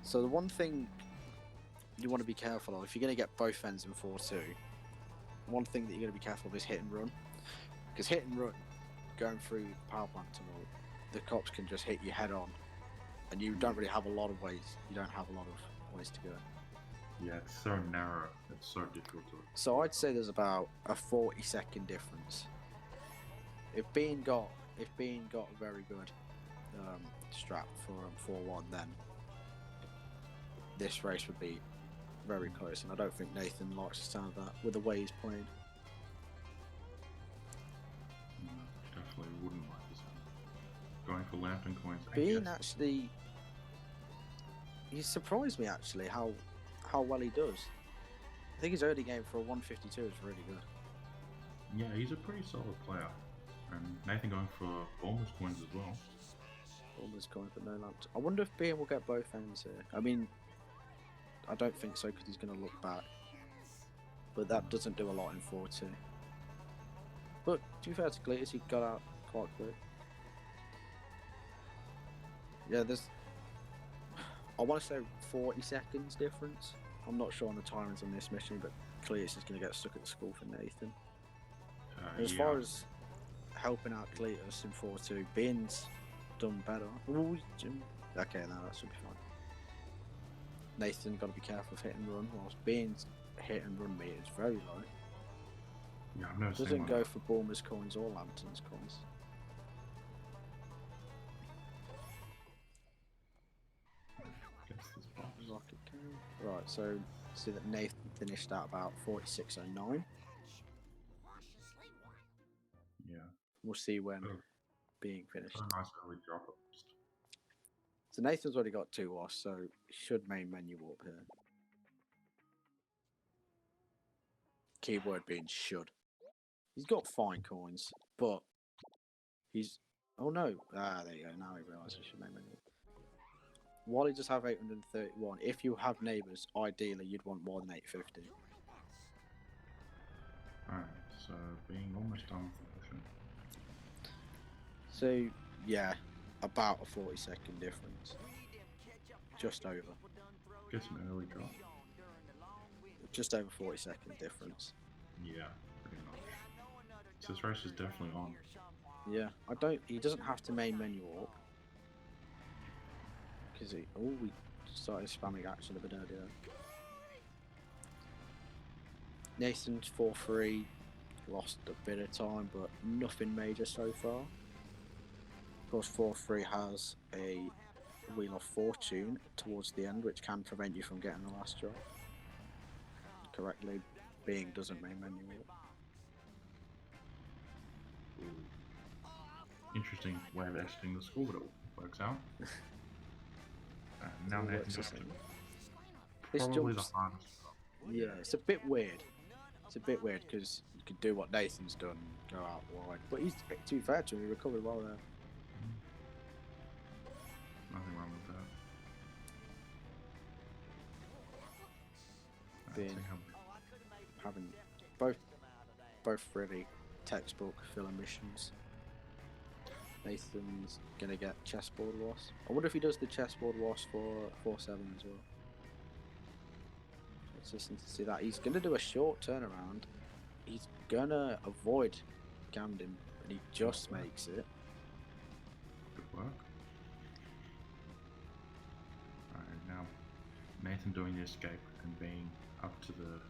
So the one thing you want to be careful of, if you're going to get both ends in 4-2, one thing that you're going to be careful of is hit and run. Because hit and run, going through the power plant tunnel, the cops can just hit you head on, and you don't really have a lot of ways. You don't have a lot of ways to go. Yeah, it's so narrow. It's so difficult to. So I'd say there's about a 40-second difference. If Bean got a very good strap for 4-1, then this race would be very close. And I don't think Nathan likes the sound of that with the way he's playing. No, definitely wouldn't like this one. Going for lantern coins. Bean actually, he surprised me actually how well he does. I think his early game for a 152 is really good. Yeah, he's a pretty solid player. And Nathan going for bonus coins as well. Almost going for no lamps. I wonder if Bean will get both ends here. I mean, I don't think so because he's going to look back. But that doesn't do a lot in 4-2. But to be fair to Cletus, he got out quite quick. Yeah, there's, I want to say 40 seconds difference. I'm not sure on the timings on this mission, but Cletus is going to get stuck at the school for Nathan. As far as helping out Cletus in 4-2, Bean's done better. Ooh, okay, now that should be fine. Nathan got to be careful of hit and run, whilst Bean's hit and run meter is very low. Yeah, I've never seen Doesn't one. go for Bulmer's coins or Lambton's coins. Guess this box. Rocket cannon. Right, so see that Nathan finished at about 46.09. Yeah. We'll see when Oh. being finished. What a nice early drop up. So Nathan's already got 2 wasps, so he should main menu up here. Keyword being should. He's got fine coins, but he's... Oh no. Ah, there you go. Now he realises he should main menu up. While he does have 831, if you have neighbours, ideally you'd want more than 850. Alright, so being almost done with the mission. So, yeah, about a 40-second difference. Just over. Get some early drop. Just over 40-second difference. Yeah, pretty much. So this race is definitely on. Yeah, he doesn't have to main menu up. Because we started spamming action a bit earlier. Nathan's 4-3, lost a bit of time, but nothing major so far. Of course, 4-3 has a Wheel of Fortune towards the end, which can prevent you from getting the last drop. Correctly, Being doesn't main menu up. Interesting way of exiting the school, but it works out. Now It Nathan works the goes same. to This probably jumps, the hardest drop. yeah, it's a bit weird. It's a bit weird because you could do what Nathan's done, go out wide. But he's, to be fair to him, he recovered well there. Nothing wrong with that. Being having both really textbook filler missions. Nathan's gonna get chessboard wasp. I wonder if he does the chessboard wasp for 4-7 as well. It's interesting to see that. He's gonna do a short turnaround. He's gonna avoid Gandin, and he just makes it. Good work. Alright, now Nathan doing the escape and being up to the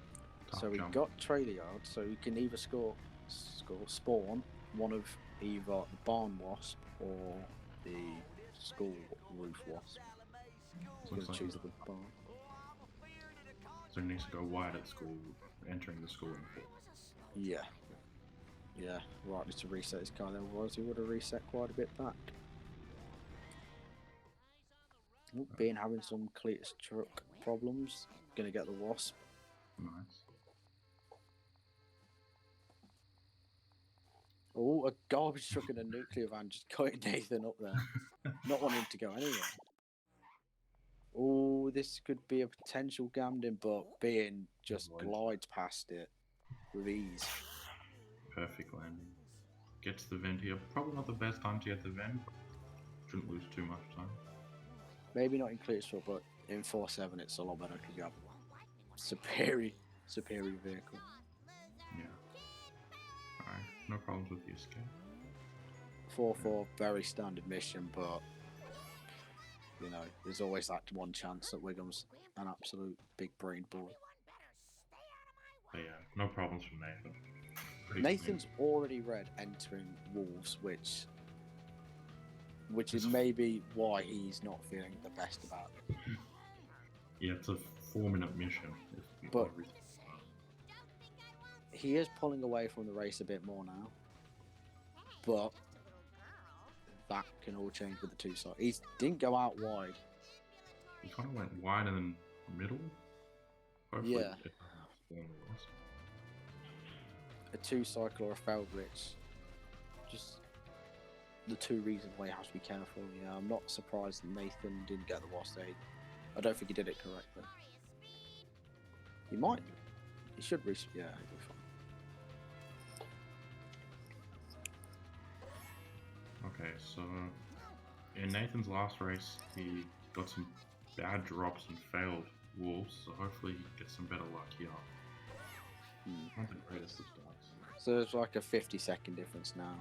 top So he jump. got trailer yard, so he can either spawn one of either the barn wasp or the school roof wasp. He's Looks gonna like choose he's- the barn. So he needs to go wide at school, entering the school in foot. Yeah. Yeah, likely to reset his car, otherwise he would have reset quite a bit back. Being having some Cletus truck problems. Gonna get the Wasp. Nice. Oh, a garbage truck and a nuclear van just cutting Nathan up there. Not wanting him to go anywhere. Oh, this could be a potential Gamden, but being just Avoid. glides past it with ease. Perfect landing. Gets the vent here. Probably not the best time to get the vent. Shouldn't lose too much time. Maybe not in Cletus, but in 4-7 it's a lot better because you have superior vehicle. Yeah. Alright, no problems with the escape. 4-4, very standard mission, but you know, there's always that one chance that Wiggum's an absolute big brain boy. But yeah, no problems from Nathan. Pretty Nathan's already read entering Wolves, which is It's- maybe why he's not feeling the best about it. Yeah, it's a 4-minute mission. If But- everything- He is pulling away from the race a bit more now, but that can all change with the two sides. He didn't go out wide. He kind of went wide and then middle. Hopefully Yeah. it doesn't fall on the loss. A two cycle or a failed glitch. Just the two reasons why he has to be careful. Yeah, I'm not surprised that Nathan didn't get the Wasp aid. I don't think he did it correctly. He might. He should reach. Yeah, he'll be fine. Okay, so in Nathan's last race, he got some bad drops and failed wolves, so hopefully he gets some better luck here. Not the greatest of starts. So there's like a 50-second difference now.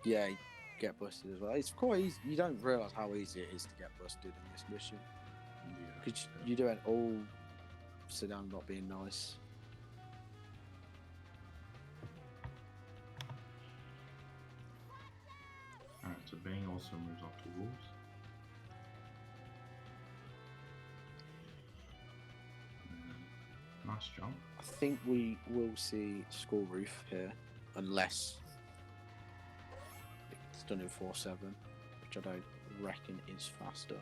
Yeah, you get busted as well. It's quite easy. You don't realise how easy it is to get busted in this mission. Yeah. Because you're doing all sedan not being nice. Alright, so Bang also moves up to wolves. Nice jump. I think we will see school roof here, unless it's done in 4-7, which I don't reckon is faster.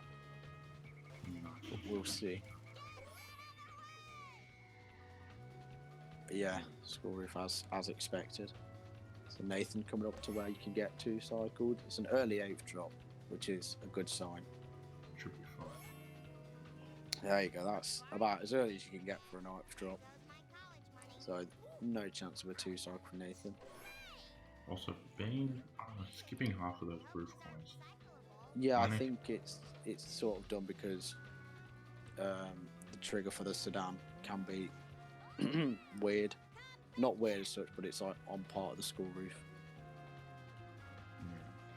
Nice. But we'll see. But yeah, school roof as expected. So Nathan coming up to where you can get two cycled. It's an early 8th drop, which is a good sign. Should be fine. There you go, that's about as early as you can get for an 9th drop. So no chance of a 2 cycle for Nathan. Also, Bane skipping half of those roof coins. Yeah, I Money. think it's sort of done because the trigger for the sedan can be weird. Not weird as such, but it's like on part of the school roof.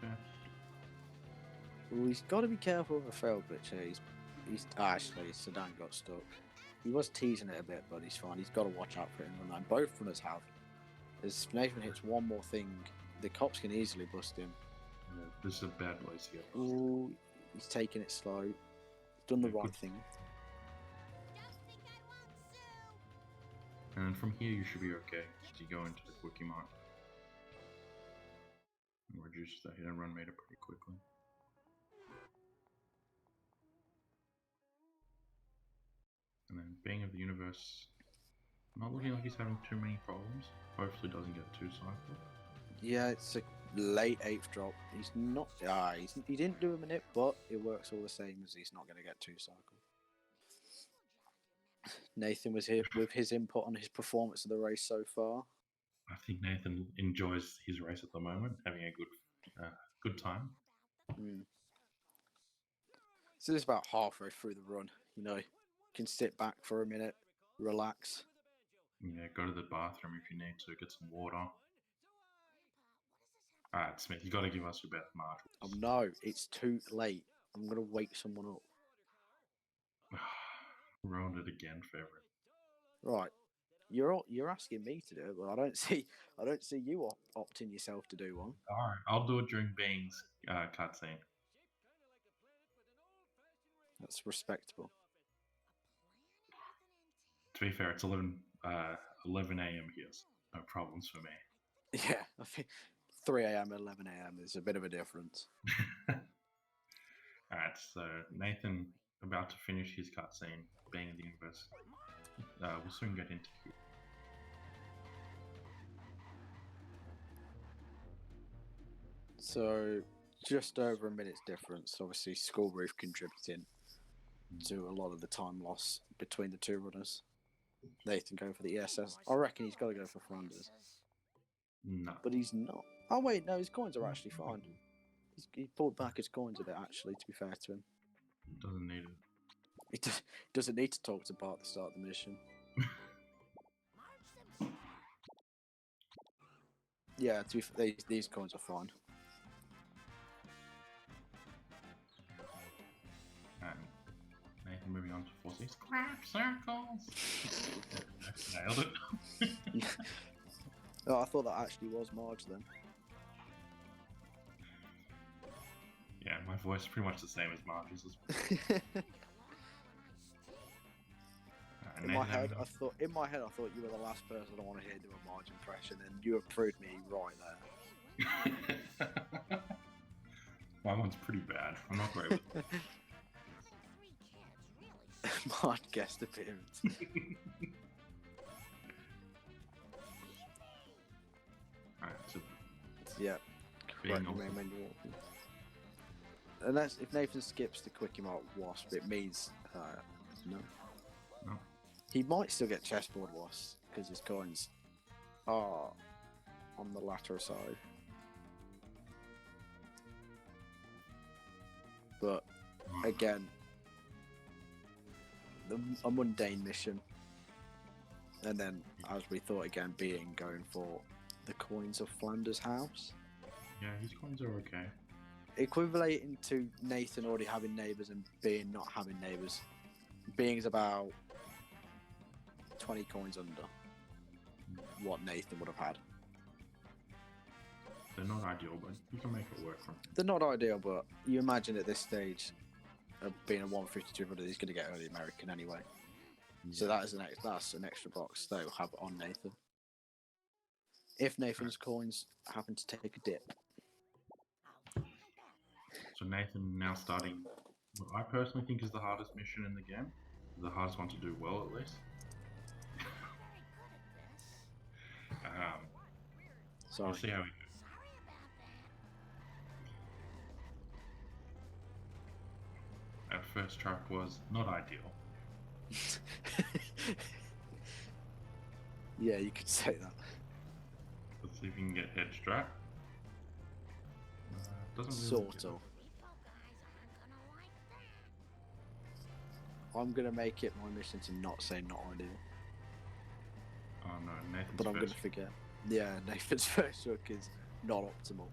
Yeah. Well, he's got to be careful of a failed glitch here. Actually, his sedan got stuck. He was teasing it a bit, but he's fine. He's got to watch out for it and run. Both runners have. As Nathan hits one more thing, the cops can easily bust him. Yeah, this is a bad place to get. Ooh, he's taking it slow. He's done the Yeah, right good. thing. And then from here you should be okay as you go into the quickie mark. And reduce the hit and run meter pretty quickly. And then Being of the Universe, not looking like he's having too many problems. Hopefully doesn't get too cycled. Yeah, it's a late 8th drop. He's not. He didn't do a minute, but it works all the same as he's not going to get 2 cycle. Nathan was here with his input on his performance of the race so far. I think Nathan enjoys his race at the moment, having a good time. Mm. So this is about halfway through the run. You know, you can sit back for a minute, relax. Yeah, go to the bathroom if you need to, get some water. Alright, Smith, you got to give us your best mark. Oh no, it's too late. I'm going to wake someone up. Ruined it again for everyone. Right. You're asking me to do it, but I don't see you opting yourself to do one. Alright, I'll do it during Being's cutscene. That's respectable. To be fair, it's 11 a.m. here, so no problems for me. Yeah, I think 3 a.m. 11 a.m. is a bit of a difference. Alright, Alright, so Nathan about to finish his cutscene, being in the universe. We'll soon get into it. So, just over a minute's difference. Obviously, School Roof contributing to a lot of the time loss between the two runners. Nathan going for the ESS. I reckon he's got to go for Flanders, No. but he's not. Oh wait, no, his coins are actually fine. He pulled back his coins a bit, actually. To be fair to him, Doesn't need it. he doesn't need to talk to Bart at the start of the mission. Yeah, to be fair, these coins are fine. And Nathan moving on to 4-6. Crap circles! Nailed it. Oh, I thought that actually was Marge then. Yeah, my voice is pretty much the same as Marge's as well. In my head, I thought you were the last person I want to hear do a Marge impression, and you have proved me right there. My one's pretty bad. I'm not great with it. Marge guest appearance. Alright, so Yeah. being Correct off me when you're walking. Unless if Nathan skips the quick emote wasp, it means no. No. He might still get chessboard wasp because his coins are on the latter side. But again, a mundane mission, and then as we thought again, being going for the coins of Flanders' house. Yeah, his coins are okay. Equivalating to Nathan already having neighbours and being not having neighbours. Being is about 20 coins under what Nathan would have had. They're not ideal, but you can make it work from They're not ideal, but you imagine at this stage of being a 152 runner, he's going to get early American anyway. So that's an extra box they will have on Nathan. If Nathan's coins happen to take a dip. So Nathan now starting what I personally think is the hardest mission in the game. The hardest one to do well, at least. Sorry. We'll see how he goes. Our first track was not ideal. Yeah, you could say that. Let's see if we can get head strat. Doesn't really Sort of. I'm going to make it my mission to not say not ideal. Oh no, Nathan's But I'm going first. to forget. Yeah, Nathan's first hook is not optimal.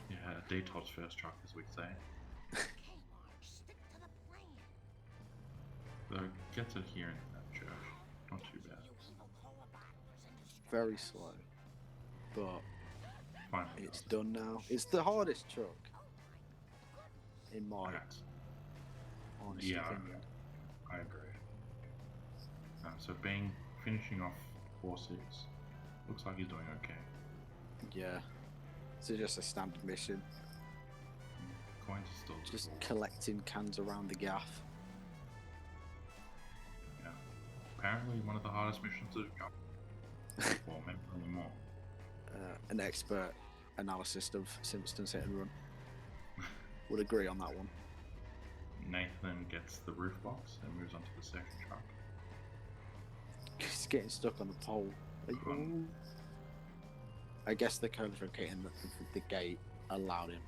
Yeah, Detox first track, as we say. So gets it here in that church. Not too bad. Very slow. But Fine. it's done now. It's the hardest truck. In my Alright. honest Yeah, opinion. I agree. So Bing finishing off 4-6. Looks like he's doing okay. Yeah. So just a standard mission. Coins are still Just cool. collecting cans around the gaff. Yeah. Apparently one of the hardest missions that we've got. Well, maybe only more. An expert analysis of Simpsons hit and run. Would agree on that one. Nathan gets the roof box and moves on to the second truck. He's getting stuck on the pole. Like, ooh. I guess the cones rotating the gate allowed him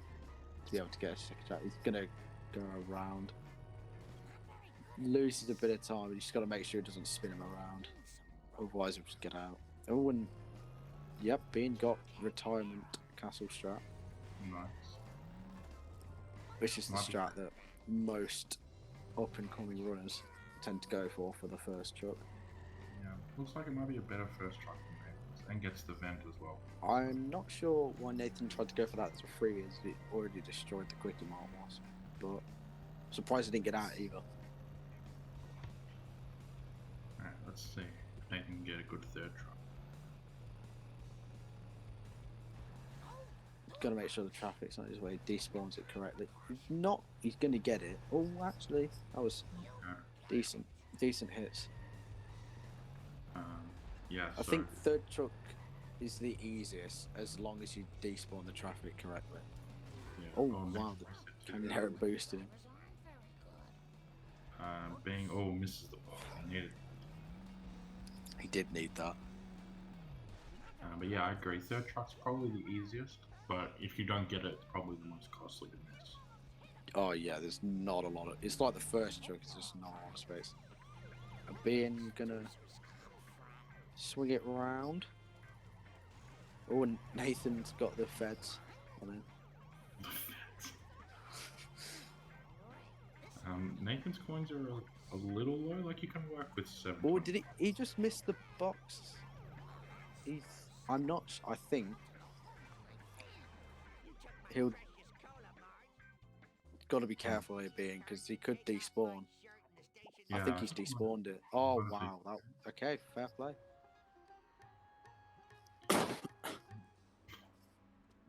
to be able to get a second track. He's gonna go around. Loses a bit of time, but he's got to make sure he doesn't spin him around. Otherwise, he'll just get out. Oh, and yep, Bean got retirement castle strat, Nice. which is the Might be- strat that most up and coming runners tend to go for the first truck. Yeah. Looks like it might be a better first truck than Nathan's. And gets the vent as well. I'm not sure why Nathan tried to go for that as a free, as he already destroyed the quickie mile wasp, but surprised he didn't get out either. Alright, let's see if Nathan can get a good third truck. got to make sure the traffic's on his way. Despawns it correctly. If not, he's going to get it. Oh, actually, that was decent. Decent hits. Yeah. I So think third truck is the easiest as long as you despawn the traffic correctly. yeah. Oh, Nathan wow, the pressed it too Canyon early. Herod boosted him. Misses the ball. He needed. He did need that. But yeah, I agree. Third truck's probably the easiest, but if you don't get it, it's probably the most costly to miss. Oh yeah, there's not a lot of. It's like the first truck. It's just not a lot of space. Being gonna swing it round. Oh, and Nathan's got the feds on him. Nathan's coins are a little low. Like you can work with 7. Oh, did he? He just missed the box. He's. I'm not. I think he'll. Got to be careful here, being because he could despawn. I think he's despawned it. Oh wow! That, okay, fair play.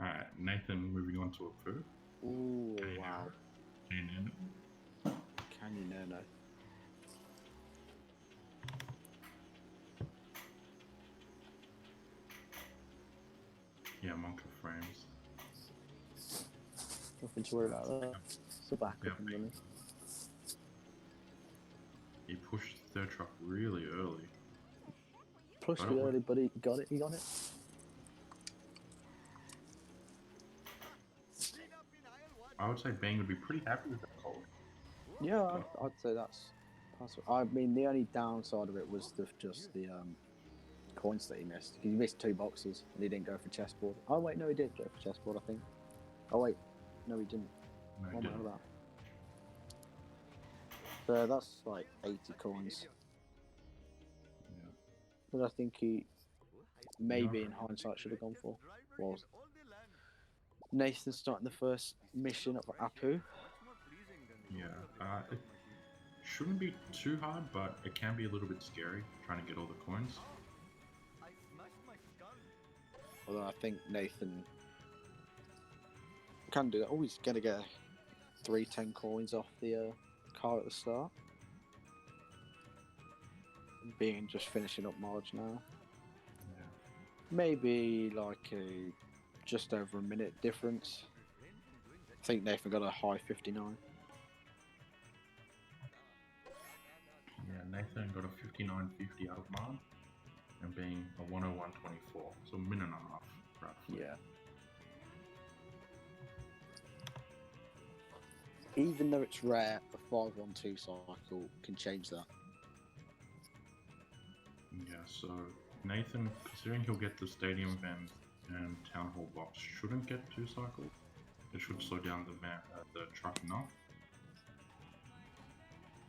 Alright, Nathan moving on to a poo. Ooh wow! And Can you no? Nothing to worry about there. It's a backup and running. he pushed the third truck really early. Pushed I it don't early, but he got it. He got it. I would say Bang would be pretty happy with that call. Yeah, I'd say that's. I mean, the only downside of it was just the coins that he missed. He missed 2 boxes and he didn't go for chessboard. Oh wait, no, he did go for chessboard, I think. Oh wait, no, he didn't. No, he Oh my didn't. god. So that's like 80 coins. Yeah. But I think he maybe in hindsight should have gone for. Was Nathan starting the first mission of Apu? Yeah. It shouldn't be too hard, but it can be a little bit scary trying to get all the coins. Although I think Nathan can do that. Oh, he's gonna get 310 coins off the car at the start. Being just finishing up Marge now. Yeah. Maybe like a just over a minute difference. I think Nathan got a high 59. Yeah, Nathan got a 59.50 out of mine, and being a 101.24, so a minute and a half, roughly. Yeah. Even though it's rare, a 5-1-2 cycle can change that. Yeah, so Nathan, considering he'll get the stadium event and town hall box, shouldn't get 2 cycles. It should slow down the truck enough.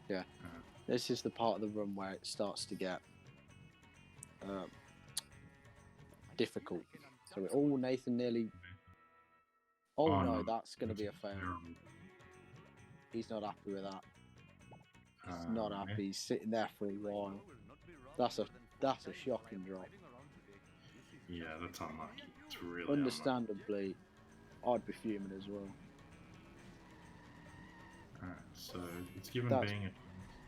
Yeah. This is the part of the run where it starts to get difficult. So, Nathan nearly. Oh no, no, that's going to be a fail. terrible. He's not happy with that. He's Uh, not happy. He's sitting there for a while. That's a shocking drop. Yeah, that's unlucky. It's really unlucky. Understandably, I'd be fuming as well. Alright, so it's given That's- being a chance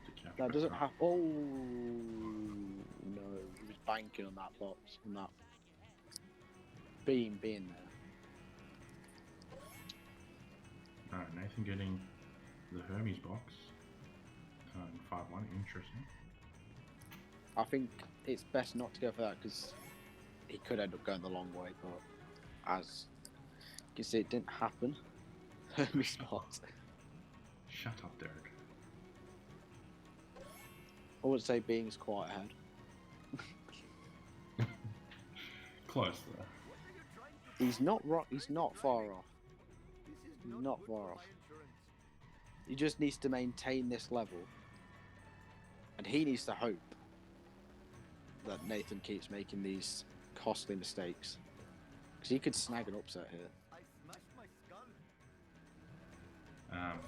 to catch That back doesn't up. have. Oh no, he was banking on that box, on that beam being there. Alright, Nathan getting the Hermes box. In 5-1, interesting. I think it's best not to go for that because he could end up going the long way, but as you can see, it didn't happen. Hermes box. Shut up, Derek. I would say being's quite ahead. Close there. He's not He's not far off. He's not far off. He just needs to maintain this level, and he needs to hope that Nathan keeps making these costly mistakes, because he could snag an upset here.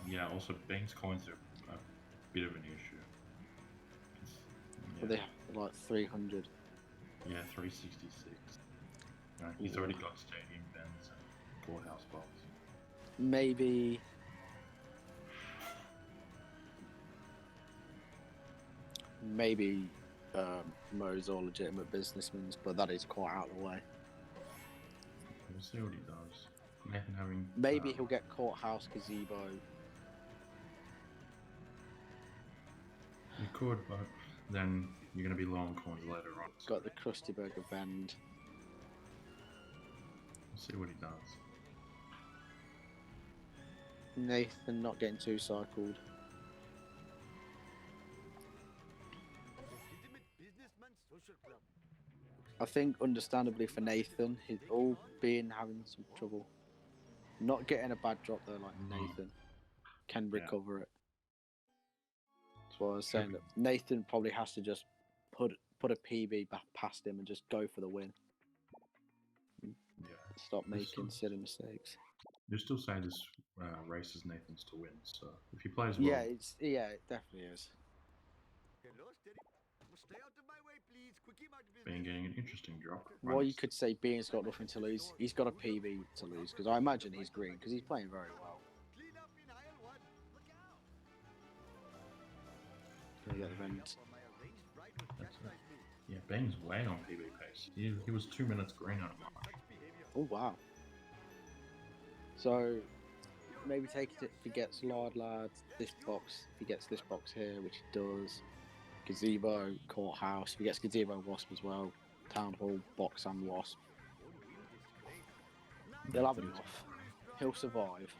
Yeah, also Bang's coins are a bit of an issue. But they have like 300. Yeah, 366. He's already got stadium bends. courthouse box. Maybe. Maybe Mo's all legitimate businessmen, but that is quite out of the way. We'll see what he does. Nathan having. Maybe he'll get courthouse gazebo. You could, but then you're going to be low on coins later on. So Got the Krusty Burger Bend. we'll see what he does. Nathan not getting two cycled. I think, understandably for Nathan, he's all been having some trouble. Not getting a bad drop though, like Nathan can recover it. That's what I was saying. That Nathan probably has to just put a PB back past him and just go for the win. Yeah. Stop making silly mistakes. You still say this race is Nathan's to win, so if he plays well, Yeah, it definitely is. Being getting an interesting drop. Well, you could say Bean's got nothing to lose. He's got a PB to lose because I imagine he's green because he's playing very well. Gonna get the vent. That's it. Yeah, Bang's way on PB pace. He was 2 minutes green on a mark. Oh wow. So maybe take it if he gets Lard Lads, this box, if he gets this box here, which he does. Gazebo, Courthouse, if he gets Gazebo Wasp as well. Town Hall, Box and Wasp. They'll have enough. He'll survive.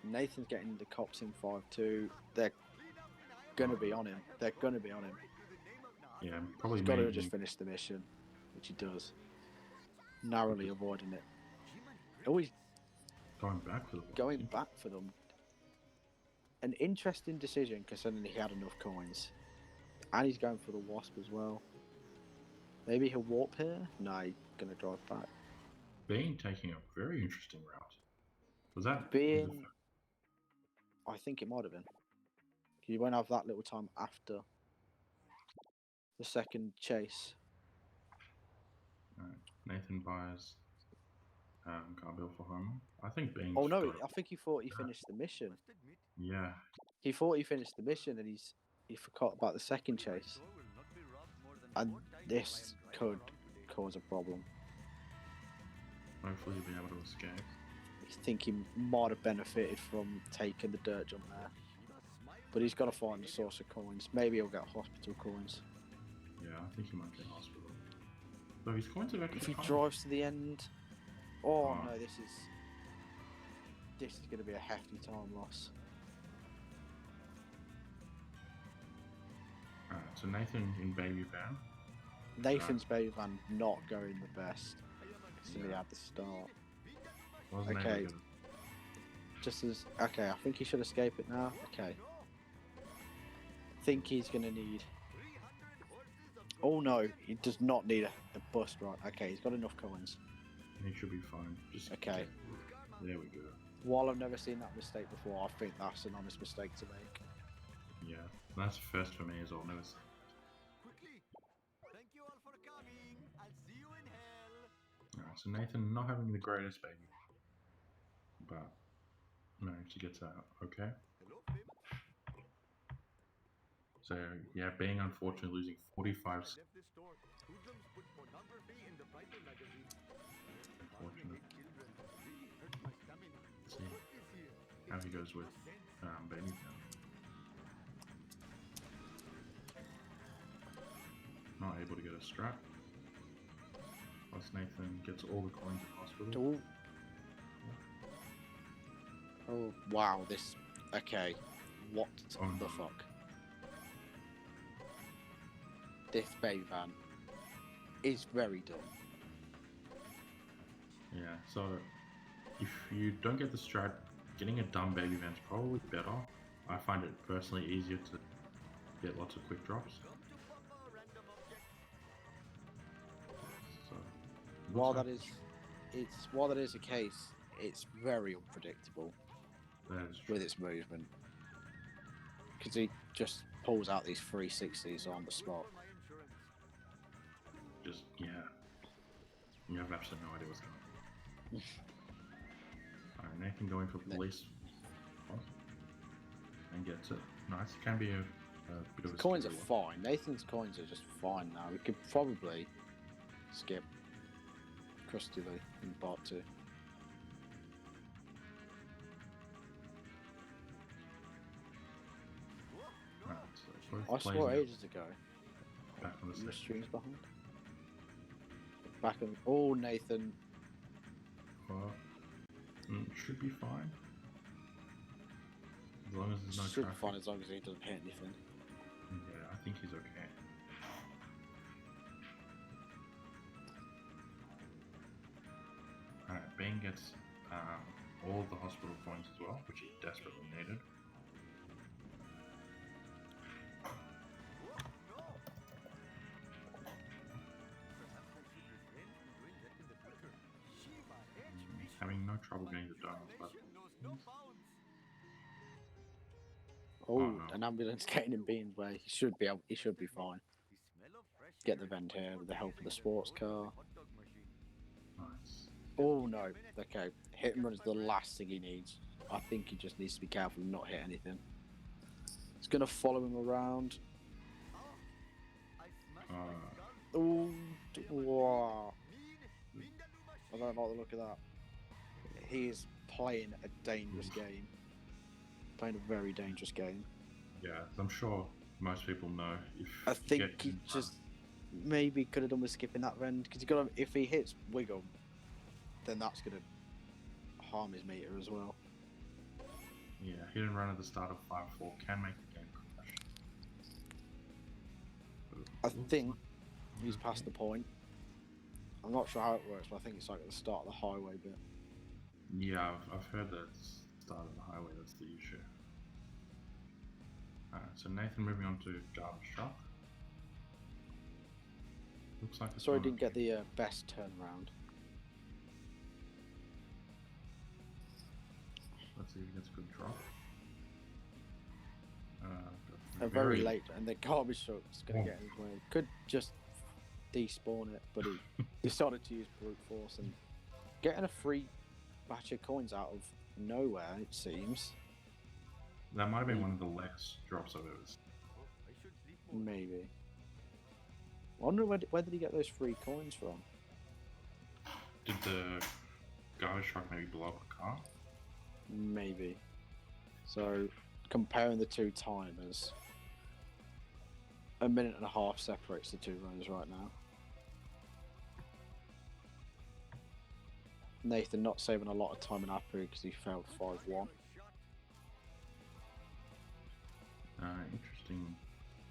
Nathan's getting the cops in 5-2. They're gonna be on him. They're gonna be on him. Yeah, probably. He's got to just finish the mission, which he does. Narrowly avoiding it. Always Going back for the going back for them. An interesting decision considering he had enough coins. And he's going for the Wasp as well. Maybe he'll warp here? No, he's going to drive back. Being taking a very interesting route. Was that Being... I think it might have been. You won't have that little time after the second chase. Right. Nathan buys Carbill for home. I think Being. Oh no, I think he thought he finished the mission. Yeah. He thought he finished the mission and he forgot about the second chase. And this could cause a problem. Hopefully he'll be able to escape. I think he might have benefited from taking the dirt jump there. But he's got to find the source of coins. Maybe he'll get hospital coins. Yeah, I think he might get hospital. So his coins have actually. If he come. drives to the end... Oh Oh. no, this is going to be a hefty time loss. Alright, so Nathan in baby van. Nathan's baby van not going the best. So he had the start. Wasn't Okay. able to get it. Just as... Okay, I think he should escape it now. Okay. Think he's going to need... Oh no, he does not need a bust, right? Okay, he's got enough coins. He should be fine. Just Okay. There we go. While I've never seen that mistake before, I think that's an honest mistake to make. Yeah, that's a first for me as well. Never seen. Thank you all for coming. I'll see you in hell. Alright, so Nathan not having the greatest baby, but managed to get out. Okay. Hello, Pim. So yeah, being unfortunate, losing 45. I left this store. Hoodlums put pornography in the Bible magazine. Unfortunate. Children really hurt my stamina. Let's see What is here? how he goes with baby now. Not able to get a strap. Plus Nathan gets all the coins in hospital. Oh, wow, this... Okay. What Oh, the no. fuck? This baby van is very dumb. Yeah, so if you don't get the strat, getting a dumb baby van is probably better. I find it personally easier to get lots of quick drops. So, While looks that like is... While that is the case, it's very unpredictable that is true. with its movement. Because he just pulls out these 360s on the spot. Just, yeah. You have absolutely no idea what's going on. Nathan going for police and gets it. Nice. It can be a bit of a Coins are scary fine. Nathan's coins are just fine now. We could probably skip Crustily in part 2. one. Right, so both I plays swore are ages ago. back on the Your same. stream's behind. Back on. Oh, Nathan. Should be fine. As long as there's no Should be traffic. fine as long as he doesn't hit anything. Yeah, I think he's okay. Alright, Bane gets all of the hospital coins as well, which he desperately needed. Having no trouble getting the donuts, but Oh, no. an ambulance getting in Bean's way. He should be fine. Get the vent here with the help of the sports car. nice. Oh no. Okay. Hit and run is the last thing he needs. I think he just needs to be careful and not hit anything. It's gonna follow him around. Oh, wow. I don't like the look of that. He is playing a dangerous game. Playing a very dangerous game. Yeah, as I'm sure most people know. If I you think get he in just maybe could have done with skipping that vent because if he hits Wiggle, then that's gonna harm his meter as well. yeah, hit and run at the start of 5-4 can make the game crash. I think he's past the point. I'm not sure how it works, but I think it's like at the start of the highway bit. Yeah, I've heard that it's the start of the highway, that's the issue. Alright, so Nathan moving on to garbage truck. Looks like it's Sorry, I going didn't get the best turnaround. Let's see if he gets a good drop. Very late, and the garbage truck's going Oh. to get in his way. Could just despawn it, but he decided to use brute force and getting a free batch of coins out of nowhere, it seems. That might have been one of the last drops I've ever seen. Maybe. I wonder where did he get those free coins from? Did the garbage truck maybe blow up a car? Maybe. So, comparing the two timers, a minute and a half separates the two runners right now. Nathan not saving a lot of time in Apu because he failed 5-1. Interesting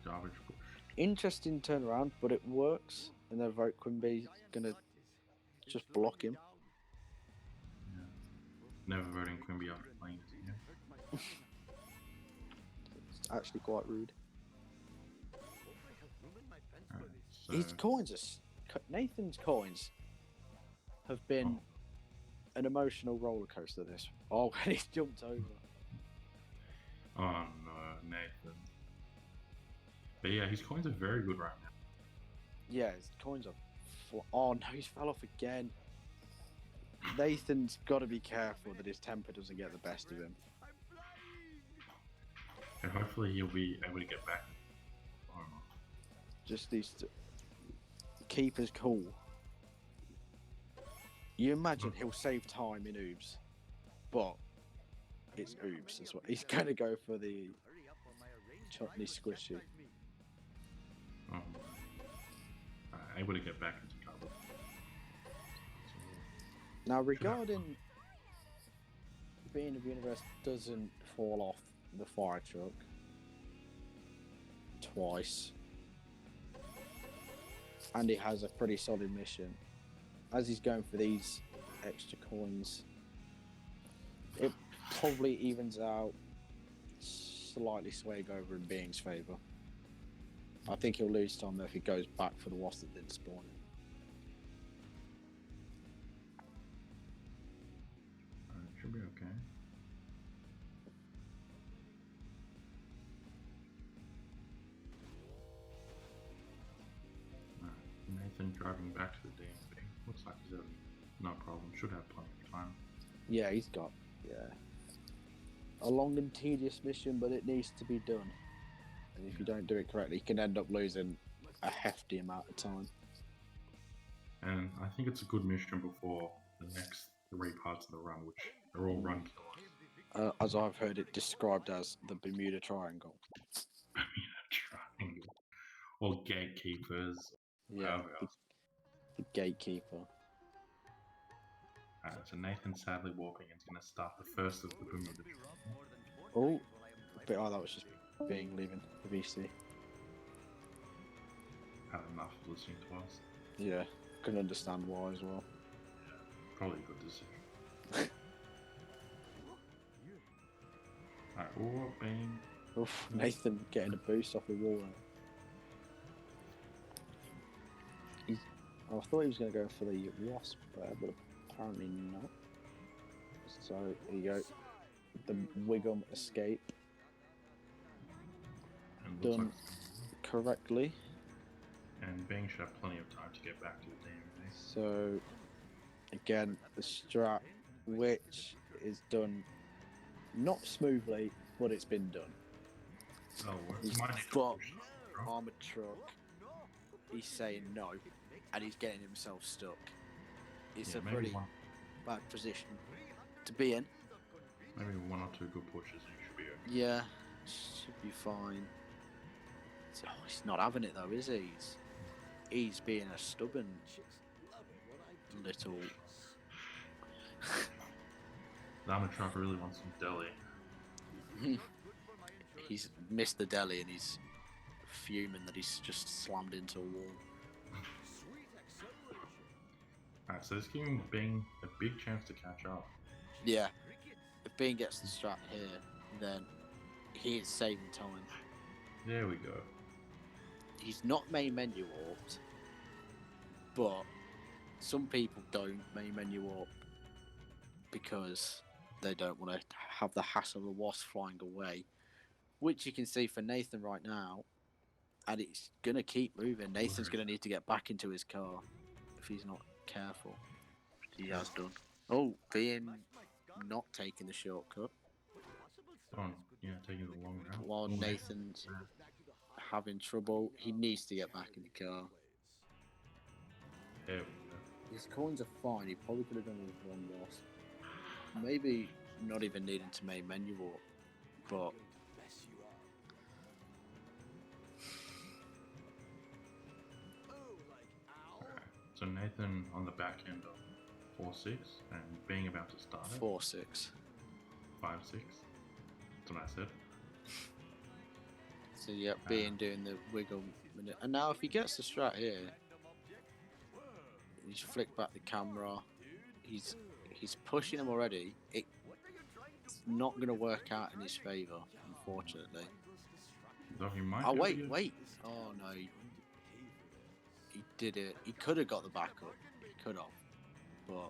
garbage push. Interesting turnaround, but it works. And their vote Quimby's gonna just block him. Yeah. Never voting Quimby after playing this game. It's actually quite rude. Alright, so His coins Nathan's coins have been an emotional roller coaster. This. Oh, and he's jumped over. oh no, Nathan. But yeah, his coins are very good right now. Yeah, his coins are. Oh no, he's fell off again. Nathan's got to be careful that his temper doesn't get the best of him. And hopefully he'll be able to get back. Just these keep his cool. You imagine he'll save time in Oobs, but it's Oobs as well. He's going to go for the chutney squishy. Oh, able to get back into cover. Now, regarding BeingofUniverse doesn't fall off the fire truck twice, and he has a pretty solid mission. As he's going for these extra coins, it probably evens out, slightly swaying over in Being's favour. I think he'll lose time if he goes back for the wasp that didn't spawn him. Should be okay. Nathan driving back to the DMV. Looks like he's having no problem. Should have plenty of time. Yeah, he's got Yeah. A long and tedious mission, but it needs to be done. And if you don't do it correctly, you can end up losing a hefty amount of time. And I think it's a good mission before the next 3 parts of the run, which are all run killers. As I've heard it described as the Bermuda Triangle. Triangle. Or gatekeepers. Yeah, However else. the gatekeeper. So Nathan sadly walking is going to start the first of the Bermuda. Oh, that was just being leaving the VC. Had enough of listening to us. Yeah, can understand why as well. Probably a good decision. Alright, all being. Oof, Nathan getting a boost off the wall there. I thought he was going to go for the wasp there, but apparently not. So here you go. The Wiggum escape And done correctly. And Bing should have plenty of time to get back to the DMV. So again, the strat, which is done not smoothly, but it's been done. Oh, well, it's my next But push. armored truck, he's saying no, and he's getting himself stuck. It's Yeah, a maybe pretty bad position to be in. maybe 1 or 2 good pushes and you should be okay. Yeah, should be fine. Oh, he's not having it though, is he? He's being a stubborn little. The armored truck really wants some deli. He's missed the deli and he's fuming that he's just slammed into a wall. Alright, so this giving Bing a big chance to catch up. Yeah, if Bean gets the strat here, then he is saving time. There we go. He's not main menu warped, but some people don't main menu warp because they don't want to have the hassle of the wasp flying away, which you can see for Nathan right now, and it's gonna keep moving. Nathan's gonna need to get back into his car if he's not careful. He has done. Oh, being not taking the shortcut Oh, yeah, taking the long route. while Oh, Nathan's having trouble. He needs to get back in the car. There we go. His coins are fine. He probably could have done with one loss. Maybe not even needing to main menu warp, but So Nathan on the back end of 4-6 and being about to start it. 4-6. 5-6. That's what I said. So yeah, being doing the wiggle minute. And now if he gets the strat here, he's flicked back the camera. He's pushing him already. It's not going to work out in his favour, unfortunately. Though he might Oh be able to wait, get- wait. Oh no. He did it. He could have got the backup. He could have. But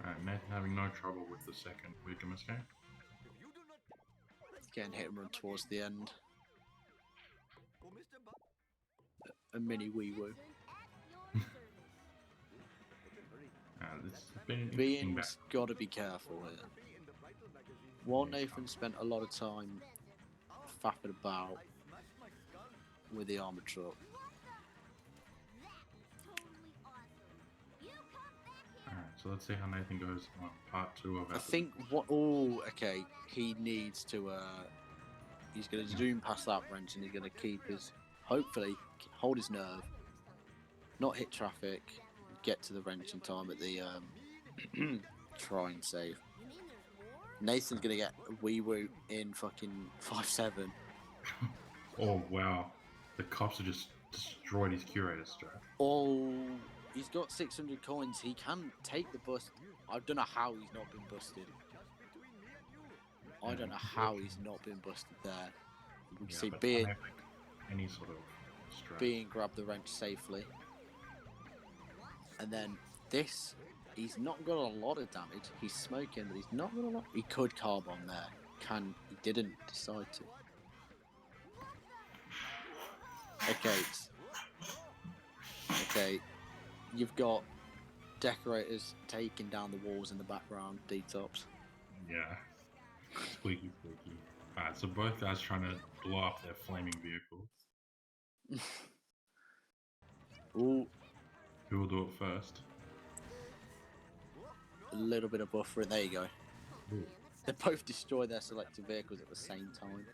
Alright, Nathan having no trouble with the second Wiggum escape. getting hit and run towards the end. A mini wee woo. This has been an interesting Being's got to be careful here. While Nathan spent a lot of time faffing about with the armored truck. Alright, so let's see how Nathan goes on part 2 of I our think what. Oh, okay. He needs to. He's going to zoom past that wrench and he's going to keep his. Hopefully, hold his nerve. Not hit traffic. Get to the wrench in time at the. Try and save. Nathan's going to get a wee woo in fucking 5-7. Oh wow, the cops have just destroyed his curator strat. Oh, he's got 600 coins. He can take the bust. I don't know how he's not been busted. I don't know how he's not been busted there. You can see but Being I don't think any sort of strat. Being grabbed the wrench safely. And then this, he's not got a lot of damage. He's smoking, but he's not got a lot. He could carb on there. He didn't decide to. Okay. Okay. You've got Decorators taking down the walls in the background, D-tops. Yeah. Squeaky, squeaky. Alright, so both guys trying to blow up their flaming vehicles. Ooh, Who will do it first? a little bit of buffering. There you go. Ooh. They both destroy their selected vehicles at the same time.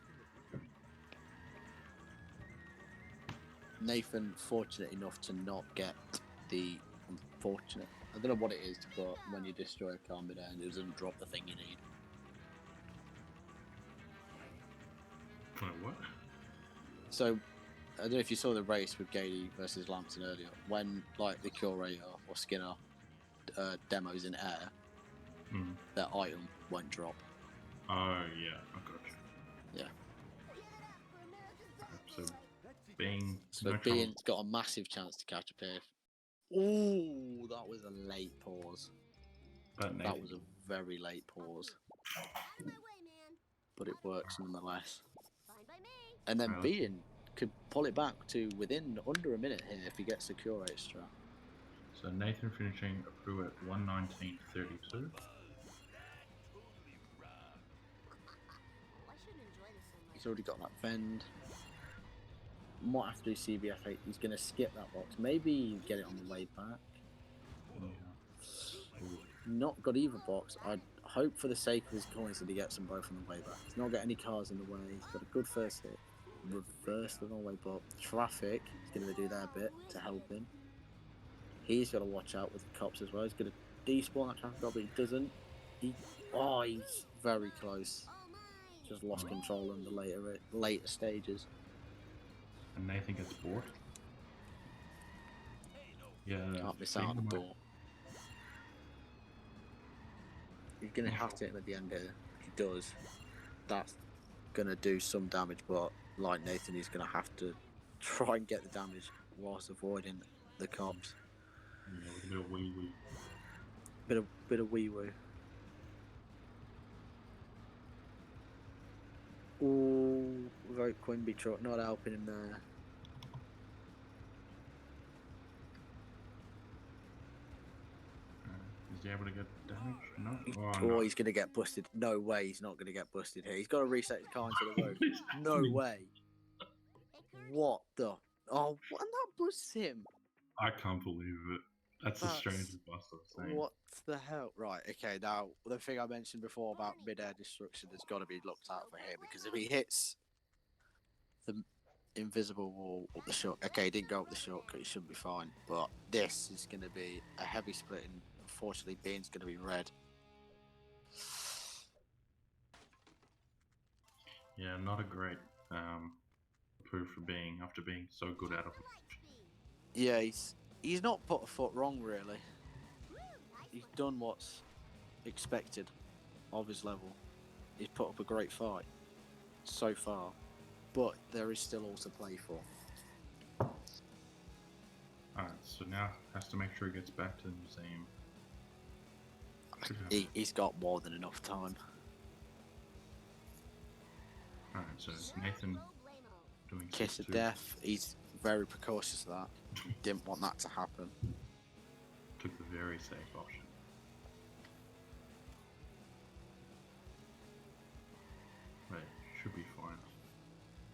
Nathan, fortunate enough to not get the unfortunate. I don't know what it is, but when you destroy a car mid-air, it doesn't drop the thing you need. Wait, what? So, I don't know if you saw the race with Gady versus Lampton earlier. When, like, the Curator or Skinner demos in air, their item won't drop. Oh, yeah, I got you. Yeah. So, being. So, no Being's got a massive chance to catch a pair. Ooh, that was a late pause. But That was a very late pause. But it works nonetheless. And then Right. Being could pull it back to within under a minute here if he gets the Curator strat. So Nathan finishing through at 119.32. He's already got that Vend. Might have to do CBF8. He's going to skip that box. Maybe get it on the way back. Yeah. Not got either box. I'd hope for the sake of his coins that he gets them both on the way back. He's not got any cars in the way. He's got a good first hit. Reverse the wrong way, but traffic. He's going to do their bit to help him. He's got to watch out with the cops as well. He's going to despawn that traffic, but he doesn't. He's very close. Just lost control in the later stages. And Nathan gets bored. Yeah. Can't miss out on the door. He's going to have to hit him at the end here. If he does, that's going to do some damage, but like Nathan, he's going to have to try and get the damage whilst avoiding the cops. Yeah, with a bit of wee-wee. Bit of wee-woo. Ooh, without Quimby truck not helping him there. Is he able to get damage? No? Oh, no. he's going to get busted. No way he's not going to get busted here. He's got to reset his car into the road. No way. What the? Oh, what? And that busts him. I can't believe it. That's the strangest bust I've seen. What the hell? Right, okay, now, the thing I mentioned before about mid-air destruction has got to be looked out for here, because if he hits the invisible wall up the shot, okay, he didn't go up the shortcut, he should be fine, but this is going to be a heavy split, and unfortunately, Bean's going to be red. Yeah, not a great proof for being after being so good out of it. Yeah, he's not put a foot wrong, really. He's done what's expected of his level. He's put up a great fight so far, but there is still all to play for. Alright, so now has to make sure he gets back to the museum. He's got more than enough time. Alright, so Nathan doing Kiss of 6-2. death. He's very precautious of that. Didn't want that to happen. Took the very safe option. Right, should be fine.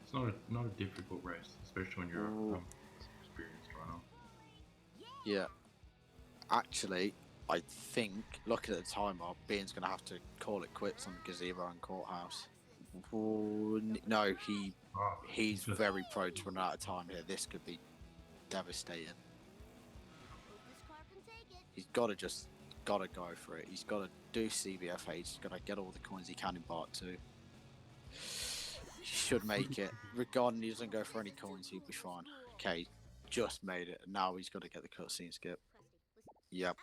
It's not a difficult race, especially when you're experienced runner. Yeah. Actually, I think, looking at the timer, Bean's going to have to call it quits on Gazebo and Courthouse. Ooh, no, he's very prone to run out of time here. This could be devastating. He's got to go for it. He's got to do CBFH. He's got to get all the coins he can in part 2. He should make it. Regarding he doesn't go for any coins, he'll be fine. Okay, just made it. And now he's got to get the cutscene skip. Yep.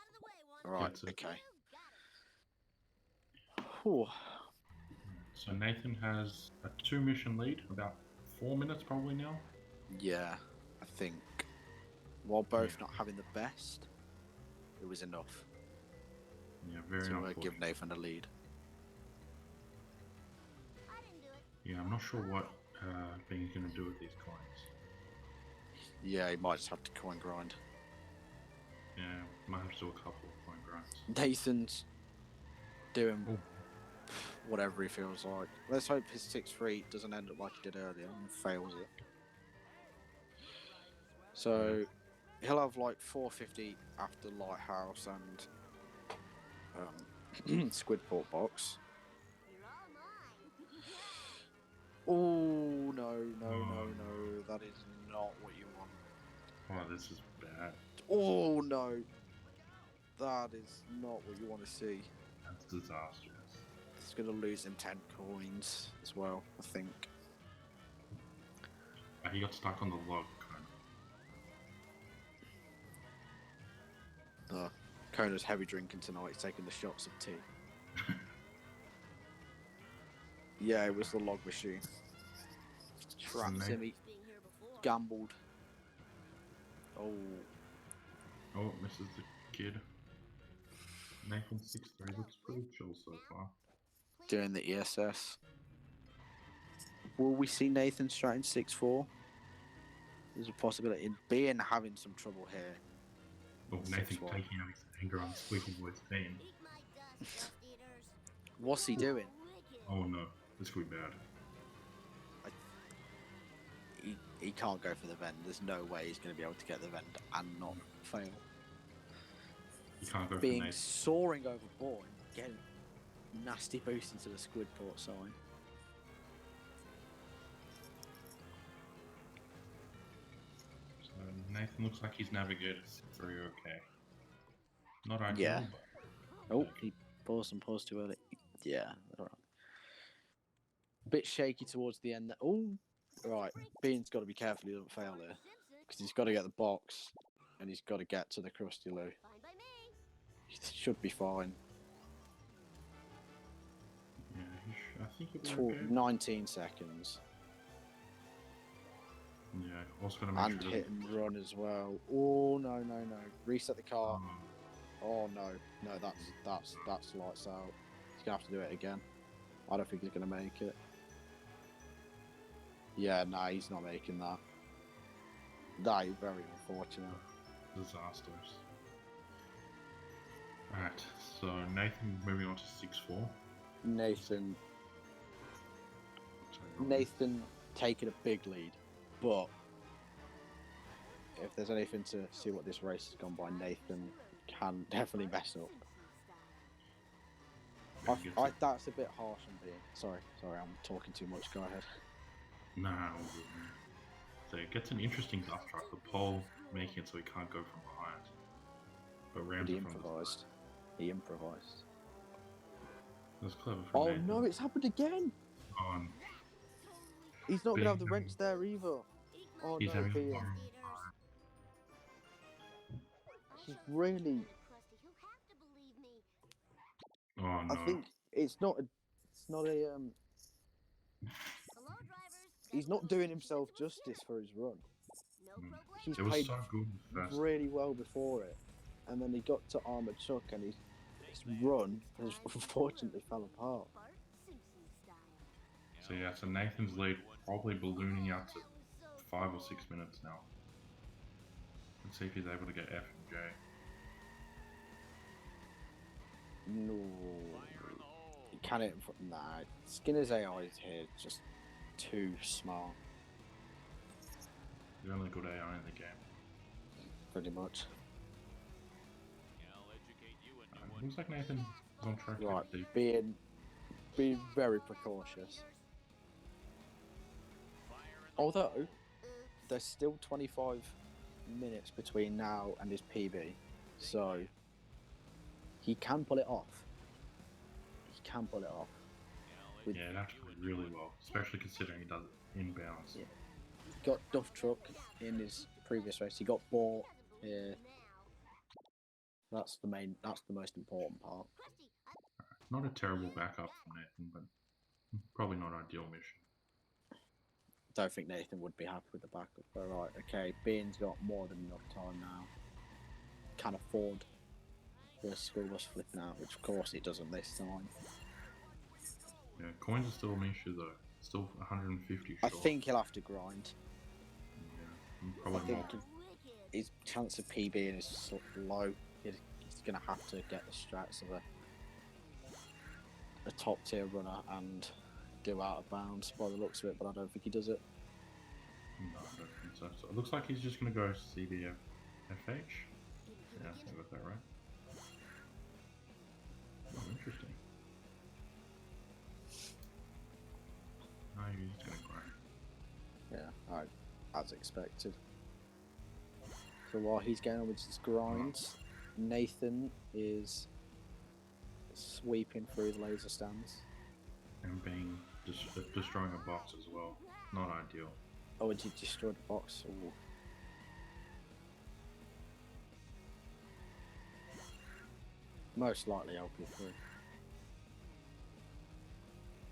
Right, okay. Whew. So Nathan has a 2-mission lead, about 4 minutes probably now. Yeah, I think. While both not having the best, it was enough. Yeah, very to unfortunate. give Nathan a lead. Yeah, I'm not sure what Bean's going to do with these coins. Yeah, he might just have to coin grind. Yeah, might have to do a couple of point grinds. Nathan's doing Oh. whatever he feels like. Let's hope his 6-3 doesn't end up like he did earlier and fails it. So he'll have like 450 after Lighthouse and Squidport box. You're all mine. Oh no! That is not what you want. Oh, this is bad. Oh no! That is not what you want to see. That's disastrous. It's gonna lose him 10 coins as well, I think. He got stuck on the log, kind of. Kona's heavy drinking tonight. He's taking the shots of tea. Yeah, it was the log machine. Trapped him. He Being here before. gambled. Oh, Oh, misses the kid. Nathan 6-3 looks pretty chill so far. doing the ESS. Will we see Nathan striking 6-4? There's a possibility. In being having some trouble here. Oh, Nathan 6-1. taking out his anger on Squeaky Boy's team. Eat my dust, dust eaters. What's he doing? Wicked. Oh no, this could be bad. He can't go for the vend. There's no way he's going to be able to get the vend and not fail. You can't go for Being Nathan. soaring overboard, getting nasty boost into the Squidport sign. So Nathan looks like he's navigated 6-3 okay. Not ideal, Yeah. but Oh, he paused too early. Yeah, alright. Bit shaky towards the end. Oh, right. Bean's got to be careful he doesn't fail here. Because he's got to get the box and he's got to get to the Krusty Loo. Fine by me. He should be fine. yeah, I think it'll be okay. 19 seconds. Yeah, also gonna make And sure. hit and run as well. Oh, no. Reset the car. Oh, Oh, no. No, that's lights out. He's going to have to do it again. I don't think he's going to make it. Yeah, no, he's not making that. That is very unfortunate. disasters. Alright, so Nathan moving on to 6-4. Nathan Sorry, Nathan taking a big lead, but if there's anything to see what this race has gone by, Nathan can definitely mess up. That's a bit harsh on being. Sorry, I'm talking too much. Go ahead. Nah, all good, man. So it gets an interesting duff truck. The pole making it so he can't go from behind. But But rams he it from the improvised. He improvised. That's clever from Oh Nathan. no, it's happened again. Oh, He's not gonna have the Being- wrench there either. Oh he's no, having a Bean. long He's really. Krusty, you'll have to believe me. Oh no. I think it's not a. Hello, drivers. He's not doing himself justice for his run. No Mm. problemo. He's It was played so good first. really well before it, and then he got to Armored Chuck, and his run has unfortunately fell apart. Bart Simpson style. So yeah, so Nathan's lead probably ballooning out to 5 or 6 minutes now. Let's see if he's able to get F and J. No, he can it. Nah, Skinner's AI is here just too smart, The only good AI in the game. pretty much. Looks like Nathan is on track to Right, get deep. being very precautious. Although there's still 25 minutes between now and his PB, so he can pull it off. He can pull it off. With, Yeah, it actually really well, especially considering he does it inbounds. Yeah. He got Duff Truck in his previous race. He got bought here. That's the most important part. Not a terrible backup from Nathan, but probably not ideal mission. Don't think Nathan would be happy with the backup. But right, okay, Bean's got more than enough time now. Can afford the school bus flipping out, which of course he doesn't this time. Yeah, coins are still an issue though. Still 150 I short. think he'll have to grind. Yeah, I probably think more. his chance of PBing is low. He's going to have to get the strats of a top tier runner and do out of bounds by the looks of it, but I don't think he does it. No, I don't think so. So it looks like he's just going to go CBF FH. Yeah, I got that right. Oh, interesting. No, he's going to grow. Yeah, alright, as expected. So while he's going on with his grinds, Nathan is sweeping through the laser stands. And being destroying a box as well. Not ideal. Oh, did you destroy the box? Ooh. Most likely LP3.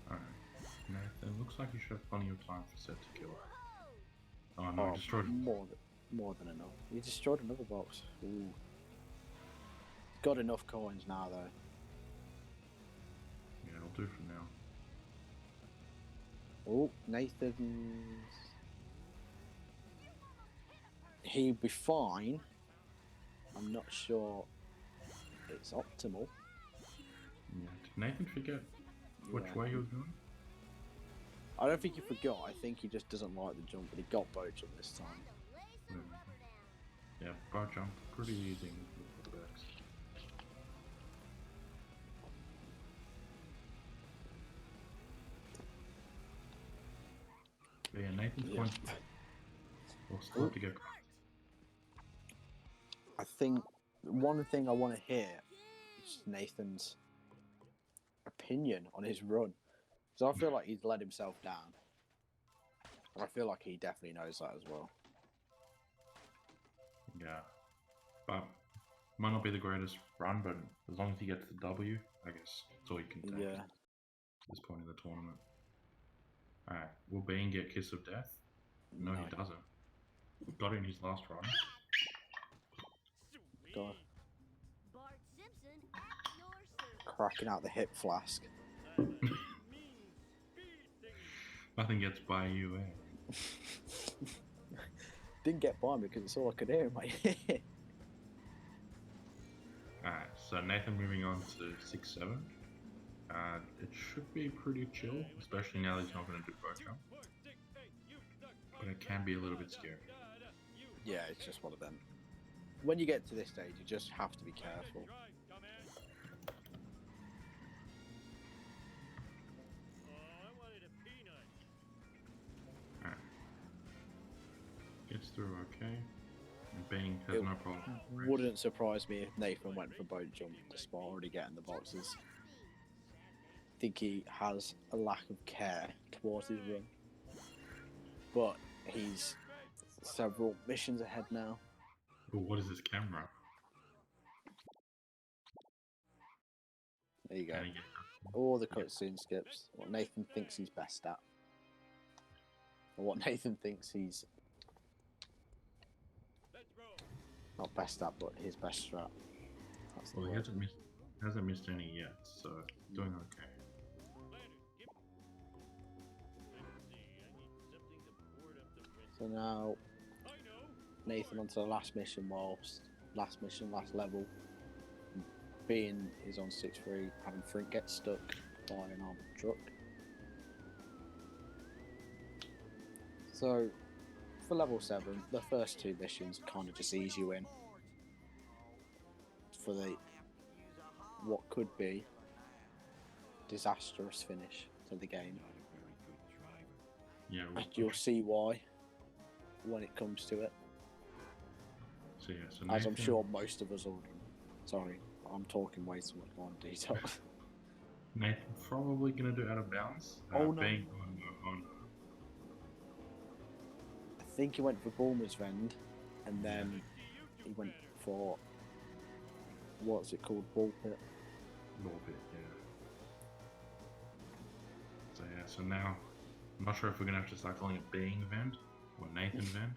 Alright. Nathan, looks like you should have plenty of time for Set to kill. Oh no, destroyed it. More than enough. He destroyed another box. Ooh. Got enough coins now though. Yeah, it'll do for now. Oh, Nathan's. He'd be fine. I'm not sure it's optimal. Yeah. Did Nathan forget which Yeah. way he was going? I don't think he forgot. I think he just doesn't like the jump, but he got bow jump this time. Yeah, bar jump, pretty easy with the backs. But yeah, Nathan's Yeah. point. We'll start to get. I think one thing I want to hear is Nathan's opinion on his run. Because I feel like he's let himself down. And I feel like he definitely knows that as well. Yeah, but might not be the greatest run, but as long as he gets the W, I guess that's all you can take Yeah. at this point in the tournament. Alright, will Bean get Kiss of Death? No, he doesn't. Got it in his last run. God. Bart Simpson at your service. Cracking out the hip flask. Nothing gets by you, eh? Didn't get by me because it's all I could hear in my ear. Alright, so Nathan moving on to 6-7. It should be pretty chill, especially now that he's not going to do bow jump. But it can be a little bit scary. Yeah, it's just one of them. When you get to this stage, you just have to be careful. Alright. Gets through okay. And Bing has It no problem. Wouldn't surprise me if Nathan went for boat jump despite already getting the boxes. I think he has a lack of care towards his run. But he's several missions ahead now. But what is this camera? There you go. Can he get All the cutscene skips. What Nathan thinks he's best at. Or what Nathan thinks he's not best at, but his best strat. That's the Well, he word. hasn't missed any yet, so doing okay. So now Nathan onto the last mission, last level. Being is on 6-3, having Frink get stuck by an armed truck. So for level 7, the first two missions kind of just ease you in for the what could be disastrous finish to the game. Yeah, You'll see why when it comes to it. So yeah, so As I'm Nathan- sure most of us already. Sorry, I'm talking way too much more in detail. Nathan's probably gonna do out of bounds. Oh, no. Being on I think he went for Bulmer's Vend, and then he went for what's it called, Ball Pit. a little bit, yeah. So yeah, so now I'm not sure if we're gonna have to start calling it Being Vend or Nathan Vend.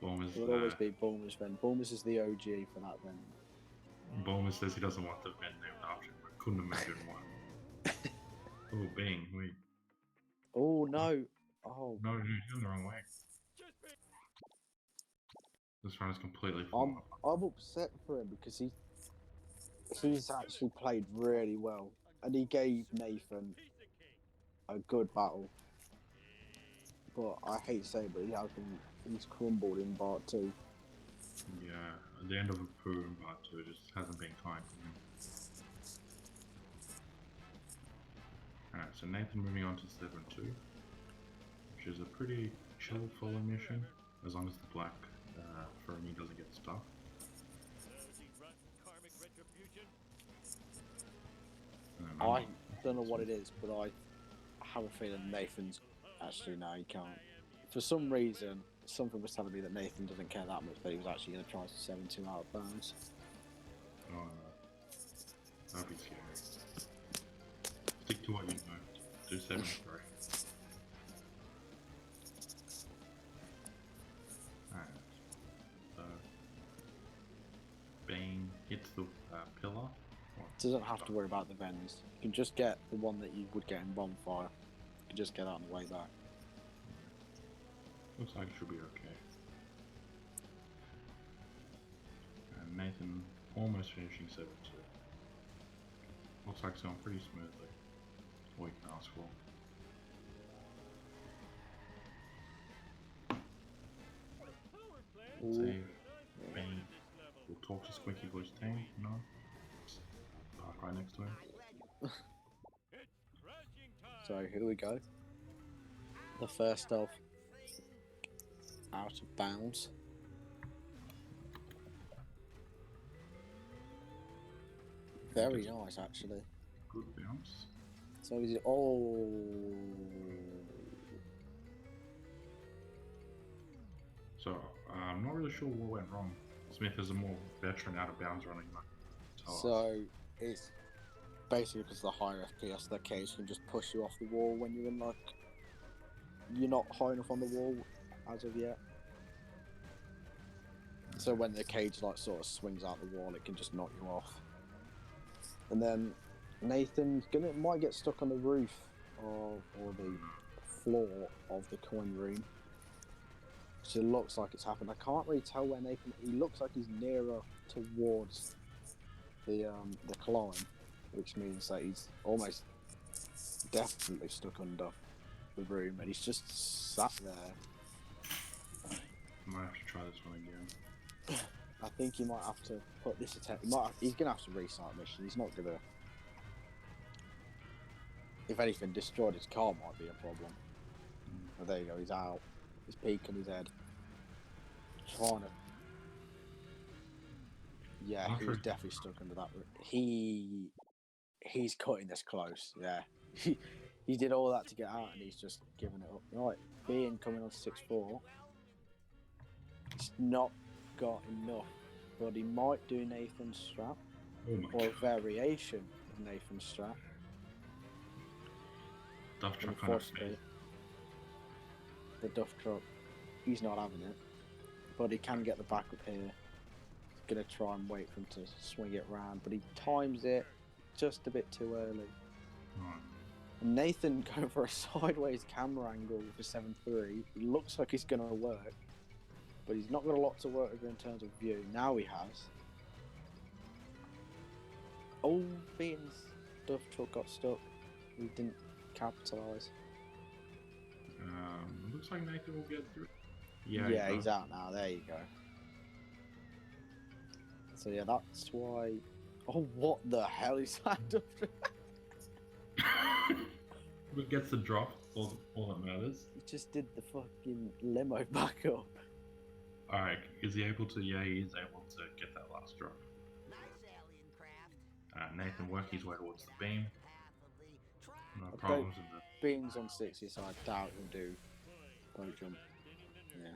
Bulmer's, It will always be Bulmer's Vend. Bulmer's is the OG for that Vend. Bulmer says he doesn't want the Vend named after him. I couldn't imagine one. Oh, Bing, wait. Oh no! Oh, No, you're going the wrong way. This run is completely I'm fallen apart. I'm upset for him because he's actually played really well, and he gave Nathan a good battle. But I hate to say it, but he's crumbled in part 2. Yeah, at the end of a poo in part 2, it just hasn't been kind for him. Alright, so Nathan moving on to 7-2, which is a pretty chill falling mission, as long as the black Fermi doesn't get stuck. The rotten karmic retribution. And then I don't know what it is, but I have a feeling Nathan's actually no, he can't. For some reason, something was telling me that Nathan doesn't care that much, but he was actually going to try 7-2 out of bounds. Oh, that'd be scary. Stick to what you know. Do 7-3. Alright. So, Bane hits the pillar. Doesn't have to worry about the vents. You can just get the one that you would get in Bonfire. You can just get out on the way back. Looks like it should be okay. And Nathan almost finishing 7-2. Looks like it's going pretty smoothly. All you can ask for. Save. Bane will talk to Squeaky Voice Tang, you know? Park right next to him. So here we go. The first of out of bounds. Very nice, actually. Good bounce. So is it? Oh, So, I'm not really sure what went wrong. Smith is a more veteran out of bounds running. so it's basically because the higher FPS, the cage can just push you off the wall when you're in you're not high enough on the wall as of yet. So when the cage sort of swings out the wall, it can just knock you off. And then Nathan's might get stuck on the roof or the floor of the coin room. So it looks like it's happened. I can't really tell where Nathan. He looks like he's nearer towards the climb, which means that he's almost definitely stuck under the room, and he's just sat there. Might have to try this one again. I think he might have to put this attempt. He's gonna have to restart mission. He's not gonna. If anything, destroyed his car might be a problem. Oh, there you go. He's out. He's peeking his head. Trying to. Yeah, he was definitely stuck under that. He's cutting this close. Yeah, he did all that to get out, and he's just giving it up. Right, being coming on 6-4. It's not got enough, but he might do Nathan's strap or a variation of Nathan's strap. Duff truck on his face. The Duff truck, he's not having it, but he can get the back up here. He's gonna try and wait for him to swing it round, but he times it just a bit too early. Right. And Nathan going for a sideways camera angle with a 7-3. It looks like it's gonna work, but he's not got a lot to work with in terms of view. Now he has. Oh, Beaton's Duff truck got stuck. He didn't capitalise. Looks like Nathan will get through. Yeah, he's out now. There you go. So yeah, that's why. Oh, what the hell is that? Who gets the drop? All that matters. He just did the fucking limo back up. Alright, is he able to? Yeah, he is able to get that last drop. Nice alien craft. Nathan working his way towards the beam. No Okay. problems in the. Beans on 60, so I doubt he'll do boat jump. Yeah.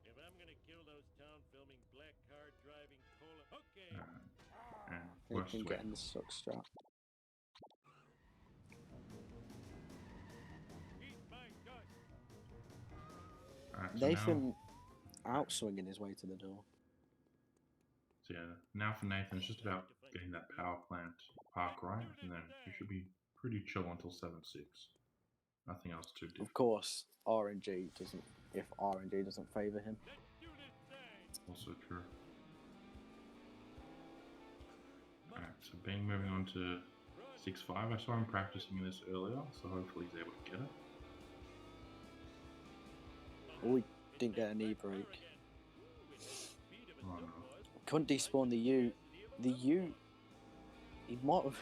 If I'm gonna kill those town filming black car driving cola. Okay. And He works can his way. get in the suck strap. Eat my guts. Alright, so Nathan outswinging his way to the door. So yeah, now for Nathan, it's just about getting that power plant park right, and then he should be pretty chill until 7-6. Nothing else too deep. Of course, RNG doesn't if RNG doesn't favour him. Also true. Alright, so being moving on to 6-5. I saw him practicing this earlier, so hopefully he's able to get it. Oh, he didn't get a knee break. Oh no. Couldn't despawn the U. The U, he might have.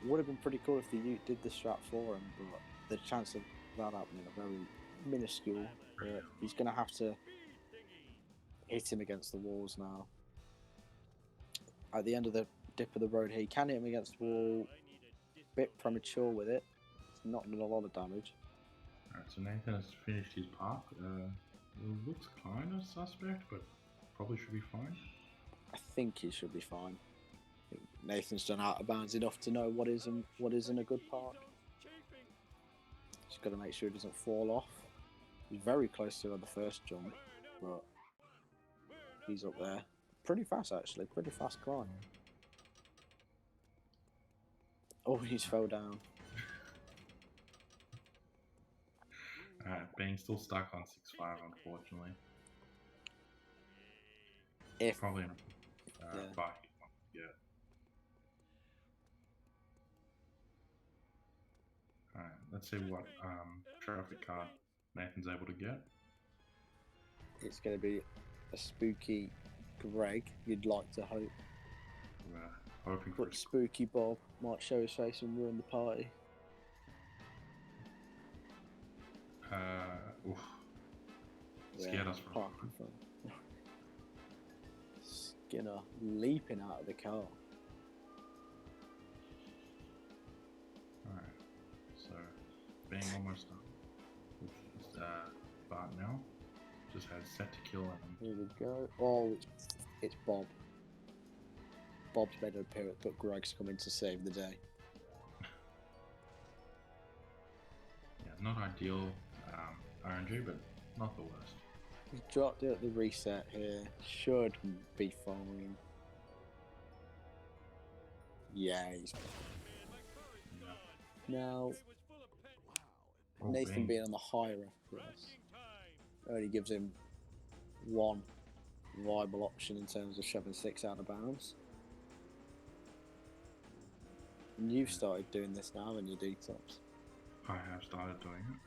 Would have been pretty cool if the U did the strat for him, but the chance of that happening are very minuscule. But he's going to have to hit him against the walls now. At the end of the dip of the road here, he can hit him against the wall. Bit premature with it. It's not done a lot of damage. Alright, so Nathan has finished his park. It looks kind of suspect, but probably should be fine. I think he should be fine. I think Nathan's done out of bounds enough to know what is and what isn't a good park. Just got to make sure he doesn't fall off. He's very close to the first jump, but he's up there. Pretty fast actually, pretty fast climb. Oh, he's fell down. Being still stuck on 6-5, unfortunately. If Probably not. Yeah. But yeah. Alright, let's see what traffic card Nathan's able to get. it's going to be a spooky Greg, you'd like to hope. We're hoping for But spooky Bob might show his face and ruin the party. oof. Scared us for a parking fun. Skinner leaping out of the car. Alright, so being almost done with this part now, just has set to kill and Here we go. Oh, it's Bob. Bob's made an appearance, but Greg's coming to save the day. yeah, not ideal RNG, but not the worst. He dropped it at the reset here. Should be fine. Yeah, he's Yeah. now. Oh, Nathan being on the higher FPS only gives him one viable option in terms of shoving 6 out of bounds. And you've started doing this now in your detox. I have started doing it.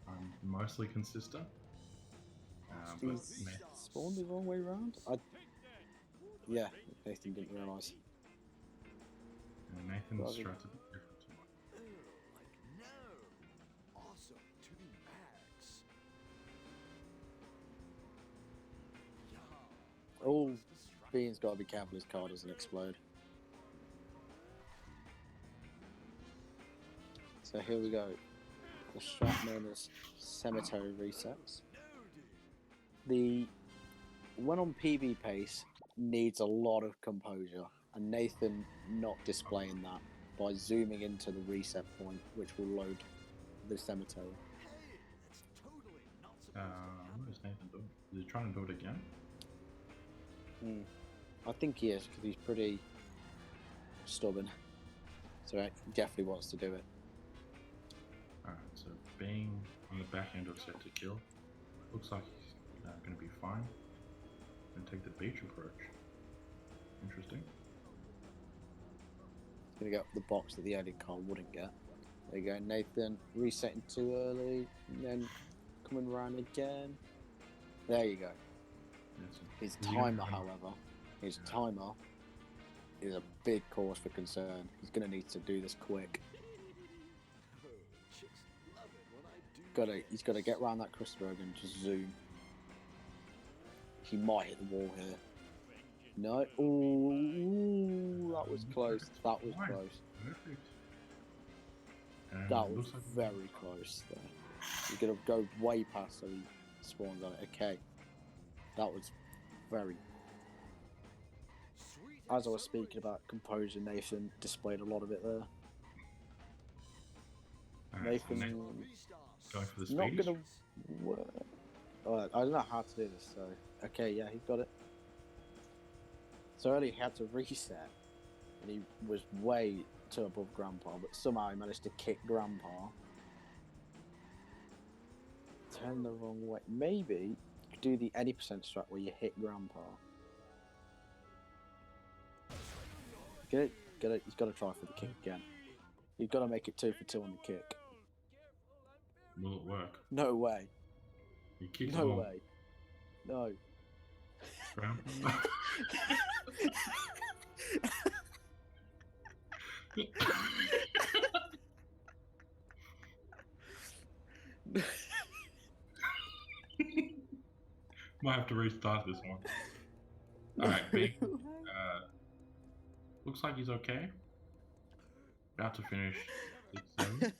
I'm mostly consistent. But He's spawned the wrong way around? Yeah, Nathan didn't realise. Nathan's Rather- strats a bit different to mine. Oh, Bean's got to be careful his car doesn't explode. So here we go. The strat known as cemetery resets. When on PB pace needs a lot of composure, and Nathan not displaying that by zooming into the reset point, which will load the cemetery. What is Nathan doing? Is he trying to do it again? I think he is, because he's pretty stubborn. So he definitely wants to do it. Alright, so being on the back end of set to kill, looks like he's going to be fine. Going to take the beach approach. Interesting. He's going to get the box that the alien car wouldn't get. There you go, Nathan resetting too early, and then coming around again. There you go. Yes, His is he gonna timer, run- however, his timer is a big cause for concern. He's going to need to do this quick. He's got to get around that Christberg and just zoom. He might hit the wall here. No. Ooh, that was close. That was Nice. close. Perfect. And That it was looks like very close there. He's going to go way past so he spawns on it. Okay. That was very... As I was speaking about composure, Nathan displayed a lot of it there. Alright, so Nathan going for the not speedies. going to work. Alright, I don't know how to do this, so... Okay, yeah, he got it. So earlier he had to reset, and he was way too above Grandpa, but somehow he managed to kick Grandpa. Turn the wrong way. Maybe do the any percent strat where you hit Grandpa. Get it? He's got to try for the kick again. You've got to make it 2 for 2 on the kick. Will it work? No way. He kicks No the ball. way. No. Grandpa. Might have to restart this one. Alright, Bing. Looks like he's okay. About to finish 6-7. Again.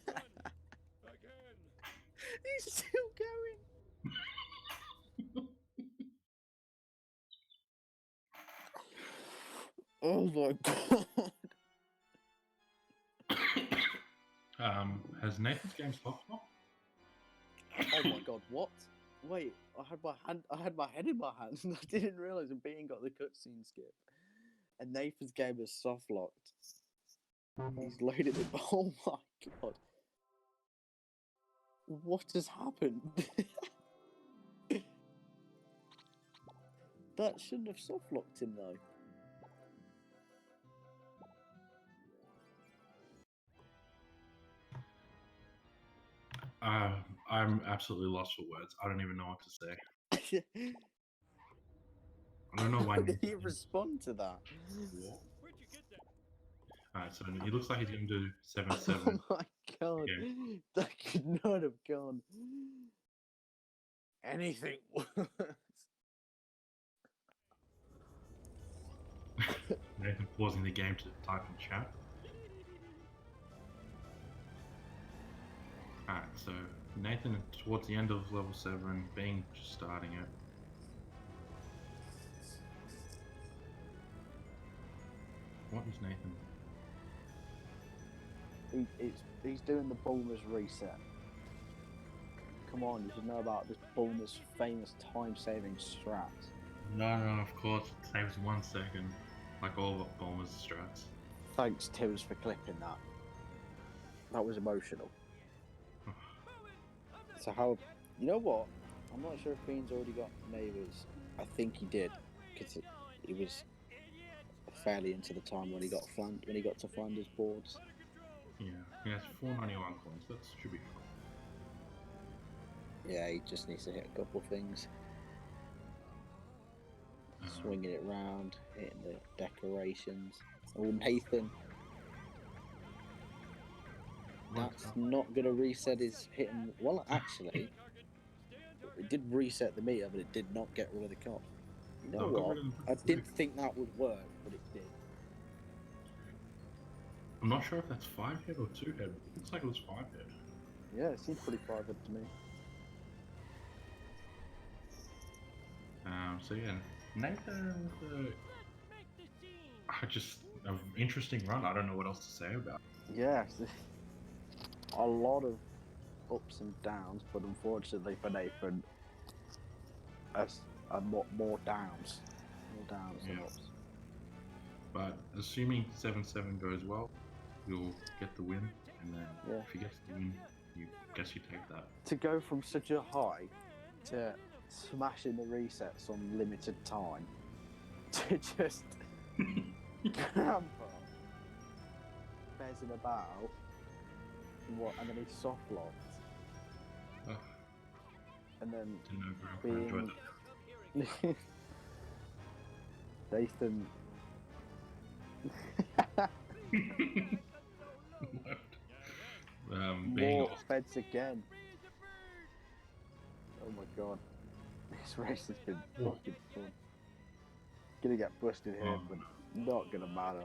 He's still going. Oh my god. Has Nathan's game stopped now? Oh my god, what? Wait, I had my head in my hands and I didn't realise that Bean got the cutscene skip. And Nathan's game is soft locked. He's loaded it. Oh my god. What has happened? That shouldn't have soft locked him though. I'm absolutely lost for words. I don't even know what to say. I don't know why. How did he Nathan- respond to that? What? Where'd you get that? Alright, so he looks like he's going to do Oh 7-7. my god. That could not have gone anything worse. Nathan pausing the game to type in chat. Alright, so Nathan towards the end of level 7, Bing just starting it. What is Nathan? He's doing the Bulmer's reset. Come on, you should know about this Bulmer's famous time-saving strat. No, of course, it saves 1 second, like all of Bulmer's strats. Thanks, Tibbs, for clipping that. That was emotional. So how... You know what? I'm not sure if Bean's already got neighbours. I think he did, because he was fairly into the time when he got to Flanders boards. Yeah, he has 491 coins, that should be fine. Yeah, he just needs to hit a couple things. Swinging it round, hitting the decorations. Oh, Nathan. That's not going to reset his hitting. Well, actually, it did reset the meter, but it did not get rid of the cop. You know No, got what? rid of the I quick. didn't think that would work, but it did. I'm not sure if that's 5 head or 2 head. It looks like it was 5 head. Yeah, it seems pretty private to me. So yeah, Nathan, Let's make the scene. just an interesting run. I don't know what else to say about it. Yeah, a lot of ups and downs, but unfortunately for Nathan, more downs. More downs than Yeah. ups. But assuming 7-7 goes well, you'll get the win. And then Yeah. if he gets the win, you guess you take that. To go from such a high to smashing the resets on limited time to just grandpa bezzing about and then he soft locked Oh, and then didn't know Grandpa enjoyed that. Nathan Being more feds again. Oh my god, this race has been fucking fun. Gonna get busted here, Oh, but not gonna matter.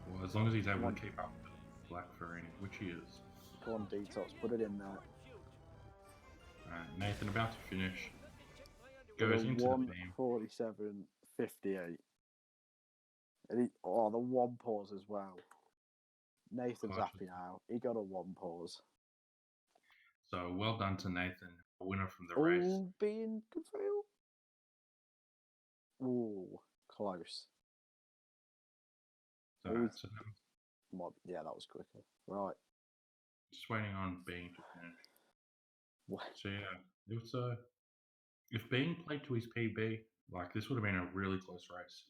well, as long as he's able One- to keep up with Black Ferrini, which he is. Go on, Detox, put it in there. Nathan about to finish. Goes into the beam. 1:47:58. And the one pause as well. Nathan's Gotcha. happy now. He got a one pause. So well done to Nathan, a winner from the race. Oh, being good for you. Ooh, close. So, Who's- so Yeah, that was quicker. Right. just waiting on Being to finish. What? So yeah, it was if Being played to his PB, like this would have been a really close race.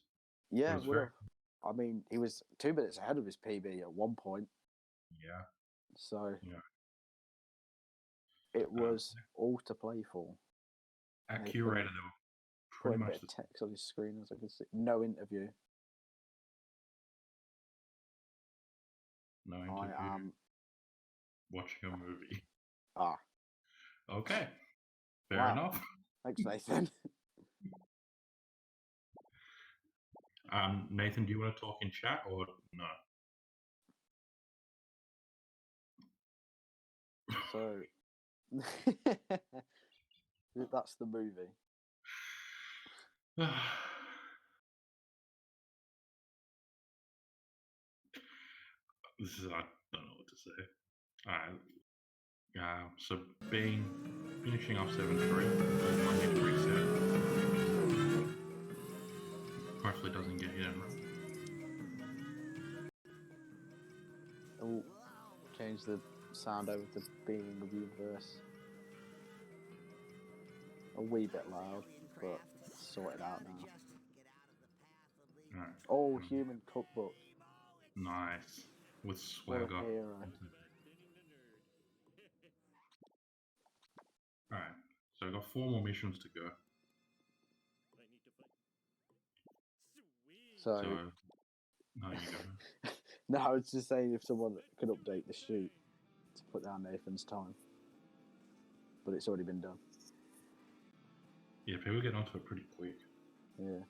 Yeah, was would very- have. I mean, he was 2 minutes ahead of his PB at one point, Yeah, so yeah. it was all to play for. At Nathan Curator, they were pretty Putting a much bit the of text on his screen as I can see. No interview. no I interview. am. Watching a movie. Ah, Okay, fair Wow. enough. thanks, Nathan. Nathan, do you want to talk in chat or no? So that's the movie. This is I don't know what to say. Alright. So finishing off 7-3, might need to reset. Hopefully it doesn't get hit and run. Oh, change the sound over to Being of Universe. A wee bit loud, but sorted out now. Alright. Oh, Human Cookbook. Nice. With What a swagger. hero. Alright. So I've got 4 more missions to go. So, So no, you go. no, I was just saying if someone could update the shoot to put down Nathan's time. But it's already been done. Yeah, people get onto it pretty quick. Yeah.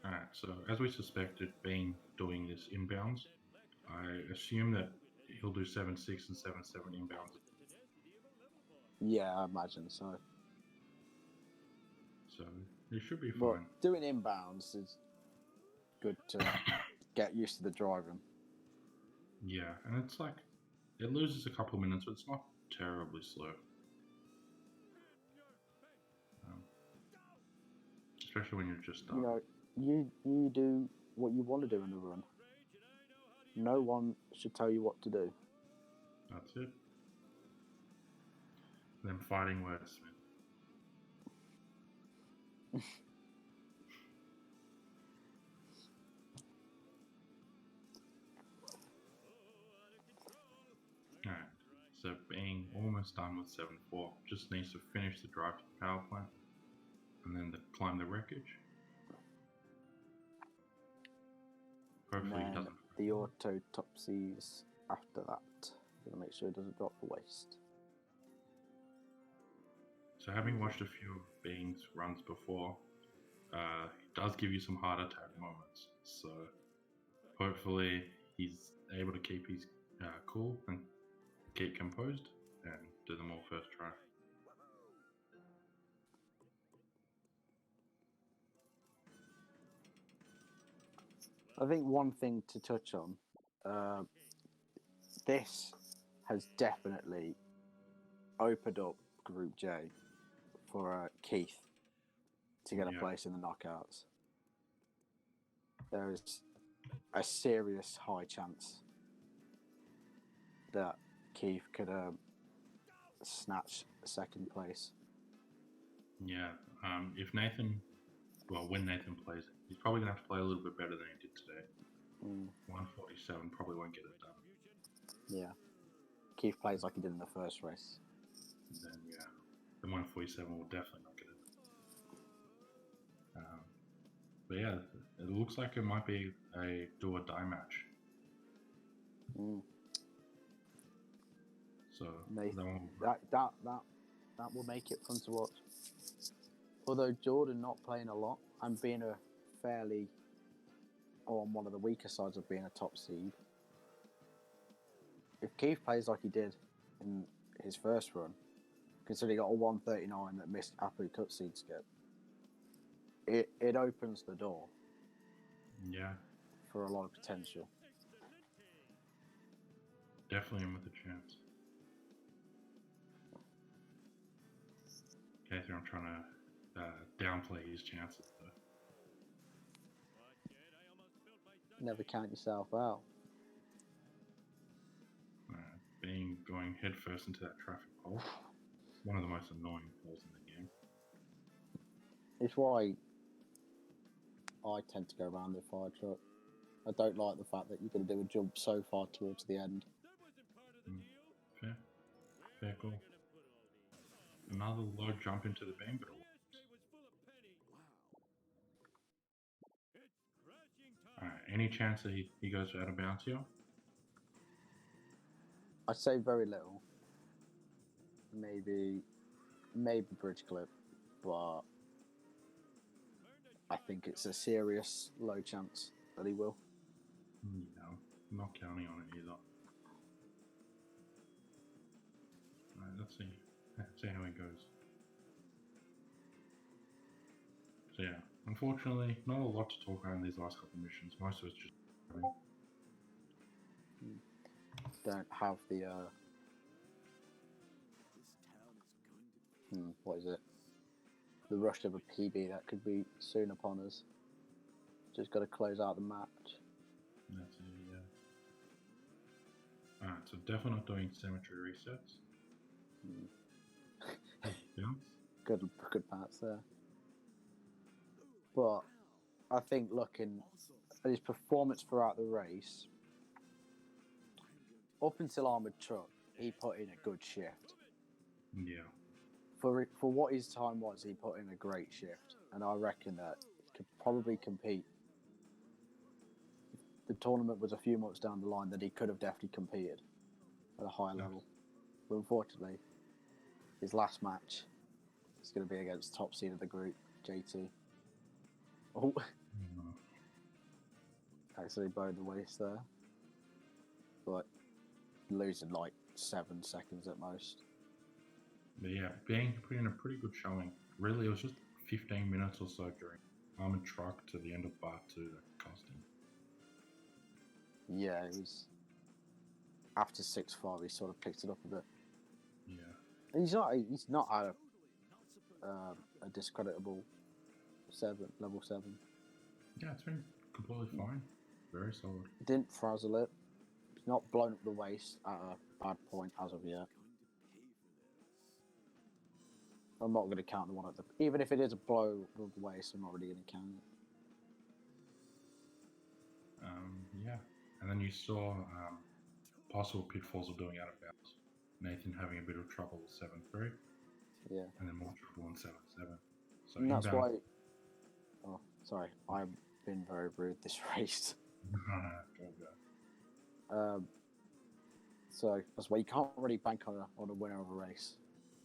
Alright, so as we suspected, being doing this inbounds, I assume that he'll do 7-6 and 7-7 inbounds. Yeah, I imagine so. So it should be But fine. doing inbounds is good to get used to the driving. Yeah, and it's like it loses a couple of minutes, but it's not terribly slow. Especially when you're just You know, you do what you want to do in the run. No one should tell you what to do. That's it. Them fighting wordsmith. Alright, so being almost done with 7-4, just needs to finish the drive to the power plant and then climb the wreckage. Hopefully he And then doesn't. the autopsies after that. Gonna make sure it doesn't drop the waste. So having watched a few of Being's runs before, it does give you some heart attack moments. So hopefully he's able to keep his cool and keep composed and do them all first try. I think one thing to touch on, this has definitely opened up Group J for Keith to get a Yeah. place in the knockouts. There is a serious high chance that Keith could snatch second place. Yeah, if Nathan, when Nathan plays it, he's probably going to have to play a little bit better than he did today. 147 probably won't get it done. Yeah. Keith plays like he did in the first race. Then, yeah, the 147 will definitely not get it. But yeah, it looks like it might be a do or die match. So Nathan, that will make it fun to watch. Although Jordan not playing a lot and being a fairly, or on one of the weaker sides of being a top seed, if Keith plays like he did in his first run, considering he got a 139 that missed Apu cutscene skip, it opens the door. Yeah, for a lot of potential. Definitely in with a chance. Catherine, I'm trying to downplay his chances though. Never count yourself out. going headfirst into that traffic pole. One of the most annoying poles in the game. It's why I tend to go around the fire truck. I don't like the fact that you're going to do a jump so far towards the end. Fair. Fair call. Another low jump into the beam, but it works. Alright, any chance that he goes out of bounds here? I say very little. Maybe bridge clip, but I think it's a serious low chance that he will. No, I'm not counting on it either. Alright, let's see. See how it goes. So yeah, unfortunately, not a lot to talk about in these last couple of missions. Most of it's just Don't have the what is it? The rush of a PB that could be soon upon us. Just got to close out the match. That's it, yeah. Alright, so definitely not doing symmetry resets. Bounce. Good bounce there. But I think looking at his performance throughout the race, up until Armoured Truck, he put in a good shift. Yeah. For what his time was, he put in a great shift, and I reckon that he could probably compete. The tournament was a few months down the line that he could have definitely competed at a higher level. But unfortunately, his last match is going to be against top seed of the group, JT. Oh, actually bowed the waist there, but losing like 7 seconds at most. But yeah, Bang put in a pretty good showing. Really, it was just 15 minutes or so during Armoured Truck to the end of Part 2 that cost him. Yeah, it was after 6-5 he sort of picked it up a bit. Yeah. And he's not at a discreditable level 7. Yeah, it's been completely fine. Very solid. Didn't frazzle it. He's not blown up the waist at a bad point as of yet. I'm not going to count the one at the... Even if it is a blow of the waist, I'm not really going to count it. Yeah. And then you saw possible pitfalls of doing out of bounds. Nathan having a bit of trouble with 7-3. Yeah. And then more trouble on 7-7. So And that's inbound... why... Oh, sorry. I've been very rude this race. Go. So that's why you can't really bank on a winner of a race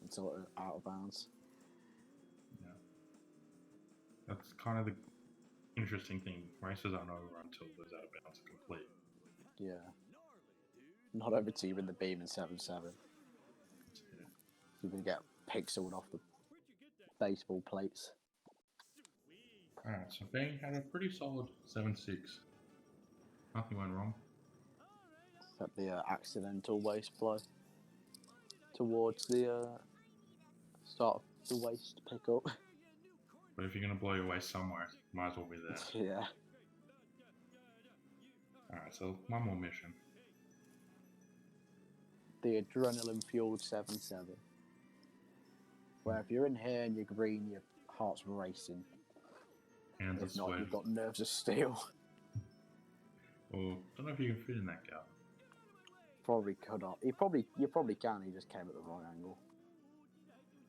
until it's out of bounds. Yeah. That's kind of the interesting thing. Races aren't over until those out of bounds are complete. Yeah. Not over to even the beam in 7-7. You're going to get pixeled off the baseball plates. Alright, so Bang had a pretty solid 7-6. Nothing went wrong. Except the accidental waist blow towards the start of the waist pickup. But if you're going to blow your waist somewhere, might as well be there. Yeah. Alright, so one more mission. The adrenaline-fueled 7-7. Where if you're in here and you're green, your heart's racing. Hands are If not, sweating. you've got nerves of steel. Or, don't know if you can fit in that gap. Probably could not. You probably can. He just came at the wrong angle.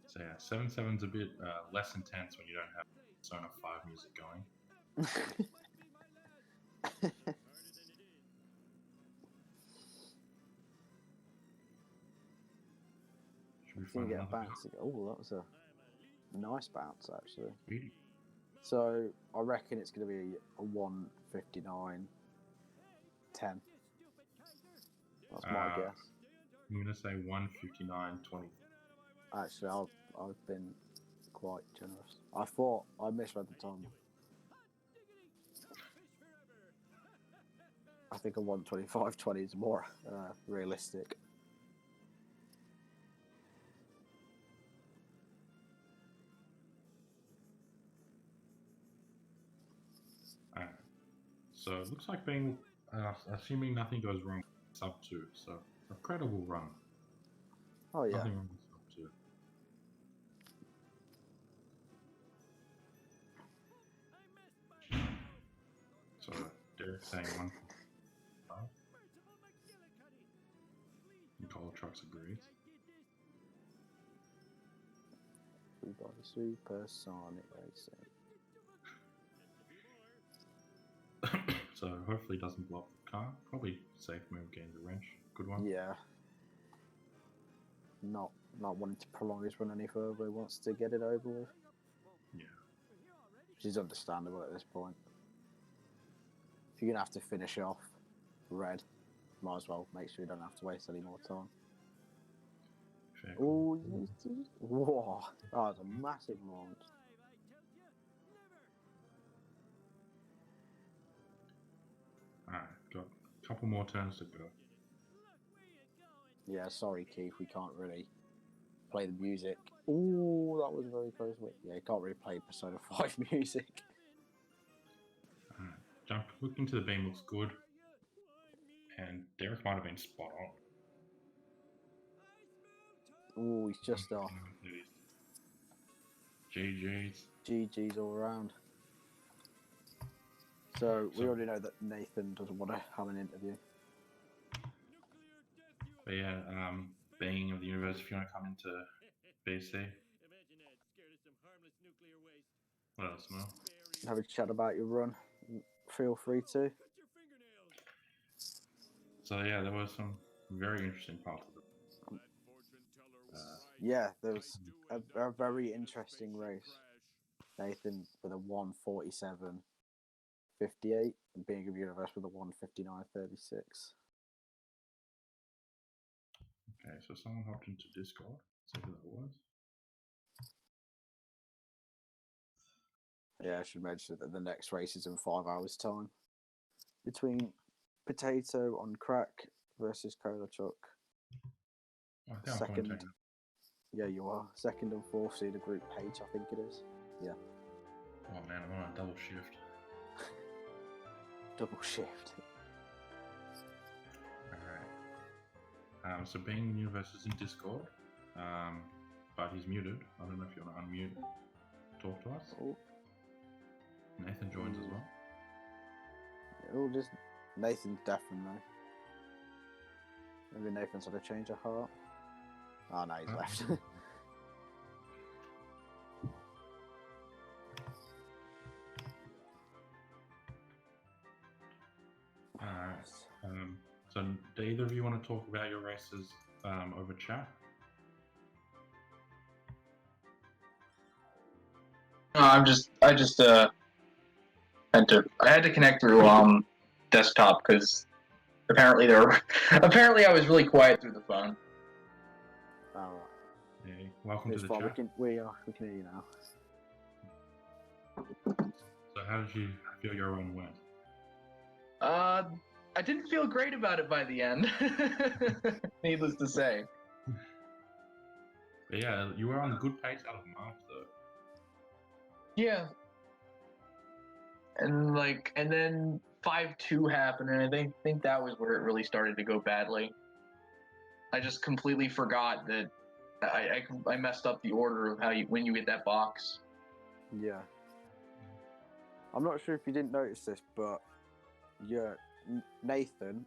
So yeah, 7-7's a bit less intense when you don't have Persona 5 music going. Should we Didn't find get a another bounce again. Oh, that was a nice bounce actually. Really? So I reckon it's going to be a 1:59.10. That's my guess. I'm going to say 1:59.20. Actually, I've been quite generous. I thought I misread the time. I think a 1:25.20 is more realistic. Alright. So it looks like being, assuming nothing goes wrong, sub 2. So a credible run. Oh yeah. Nothing wrong with top 2. So Derek's saying 145. Nicole Trucks agrees. We got a supersonic racing. So hopefully it doesn't blow up the car. Probably safe move getting the wrench. Good one. Yeah. Not wanting to prolong his run any further. He wants to get it over with. Yeah. Which is understandable at this point. If you're gonna have to finish off red, might as well make sure you don't have to waste any more time. Fair Oh, call. whoa! That was a massive launch. Alright, got a couple more turns to go. Yeah, sorry, Keith, we can't really play the music. Oh, that was very close. Yeah, you can't really play Persona 5 music. Alright, looking to the beam looks good. And Derek might have been spot on. Oh, he's just off. GG's. GG's all around. So we already know that Nathan doesn't want to have an interview. But yeah, Being of the Universe, if you want to come into BC. Imagine that, scared of some harmless nuclear waste. Let us know. Have a chat about your run. Feel free to. Cut your fingernails. So yeah, there were some very interesting parts of it. Yeah, there was a very interesting race. Nathan with a 1:47.58, and Being of Universe with a 1:59.36. Okay, so someone hopped into Discord. See who that was. Yeah, I should mention that the next race is in 5 hours' time. Between Potato on Crack versus Cola Chuck. I think I'm Second. commentating. Yeah, you are. Second and fourth seed of Group H, I think it is. Yeah. Oh man, I'm on a double shift. Double shift. Alright. So Being of the Universe is in Discord. But he's muted. I don't know if you want to unmute. Talk to us. Oh. Nathan joins as well. Oh, just Nathan's definitely. Maybe Nathan's had a change of heart. Oh no, he's left. Alright. So do either of you want to talk about your races over chat? No, I had to connect through desktop because apparently apparently I was really quiet through the phone. Alright. Hey, welcome It's to the fine, chat. we can hear you now. So how did you feel your run went? I didn't feel great about it by the end. Needless to say. But yeah, you were on good pace out of March though. Yeah. And then 5-2 happened, and I think that was where it really started to go badly. I just completely forgot that I messed up the order of when you get that box. Yeah. I'm not sure if you didn't notice this, but Nathan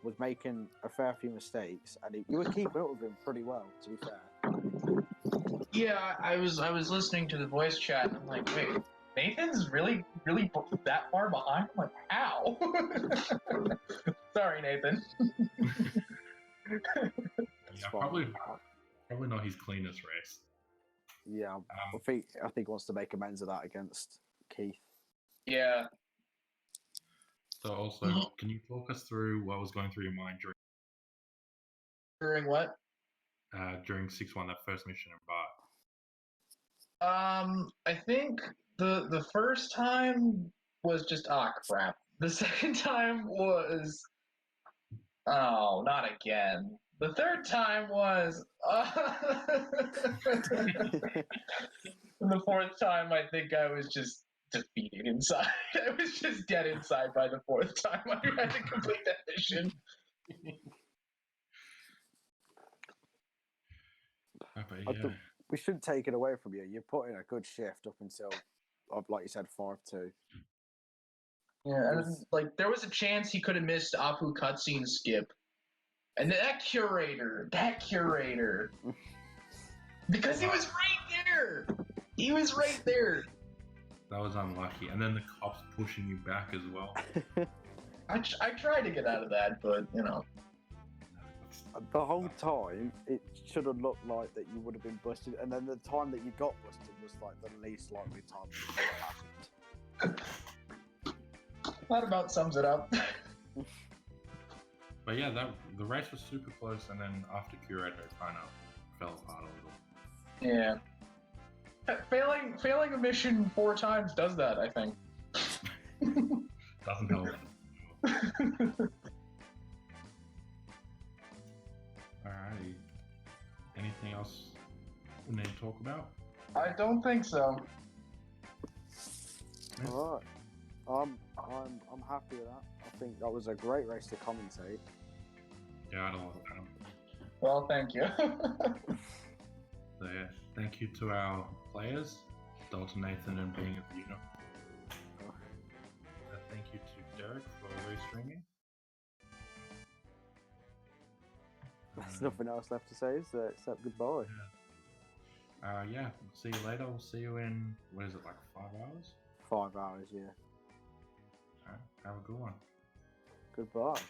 was making a fair few mistakes, and you were keeping up with him pretty well, to be fair. Yeah, I was listening to the voice chat, and I'm like, wait, Nathan's really that far behind? I'm like, how? Sorry, Nathan. Yeah, probably not his cleanest race. Yeah, I think he wants to make amends of that against Keith. Yeah. So also, can you talk us through what was going through your mind During what? during 6-1, that first mission in Bar? I think the first time was just crap. The second time was not again. The third time was and the fourth time I think I was just defeated inside. I was just dead inside by the fourth time I had to complete that mission. I yeah, don't- we shouldn't take it away from you. You put in a good shift up until, like you said, 5-2. Yeah, and like there was a chance he could have missed Apu cutscene skip, and that curator, because he was right there. He was right there. that was unlucky. And then the cops pushing you back as well. I tried to get out of that, but you know. The whole time, it should have looked like that you would have been busted, and then the time that you got busted was like the least likely time that it happened. That about sums it up. But yeah, the race was super close, and then after Curator, it kind of fell apart a little. Yeah. Failing a mission 4 times does that, I think. Doesn't help. Alrighty. Anything else we need to talk about? I don't think so. Yeah. All right. I'm happy with that. I think that was a great race to commentate. Yeah, I had a lot of fun. Well, thank you. So yeah, thank you to our players, Daltonathan and BeingofUniverse. Thank you to Derek for restreaming. There's nothing else left to say, is there, except goodbye. Yeah, see you later. We'll see you in, what is it, like 5 hours? 5 hours, yeah. Alright, have a good one. Goodbye.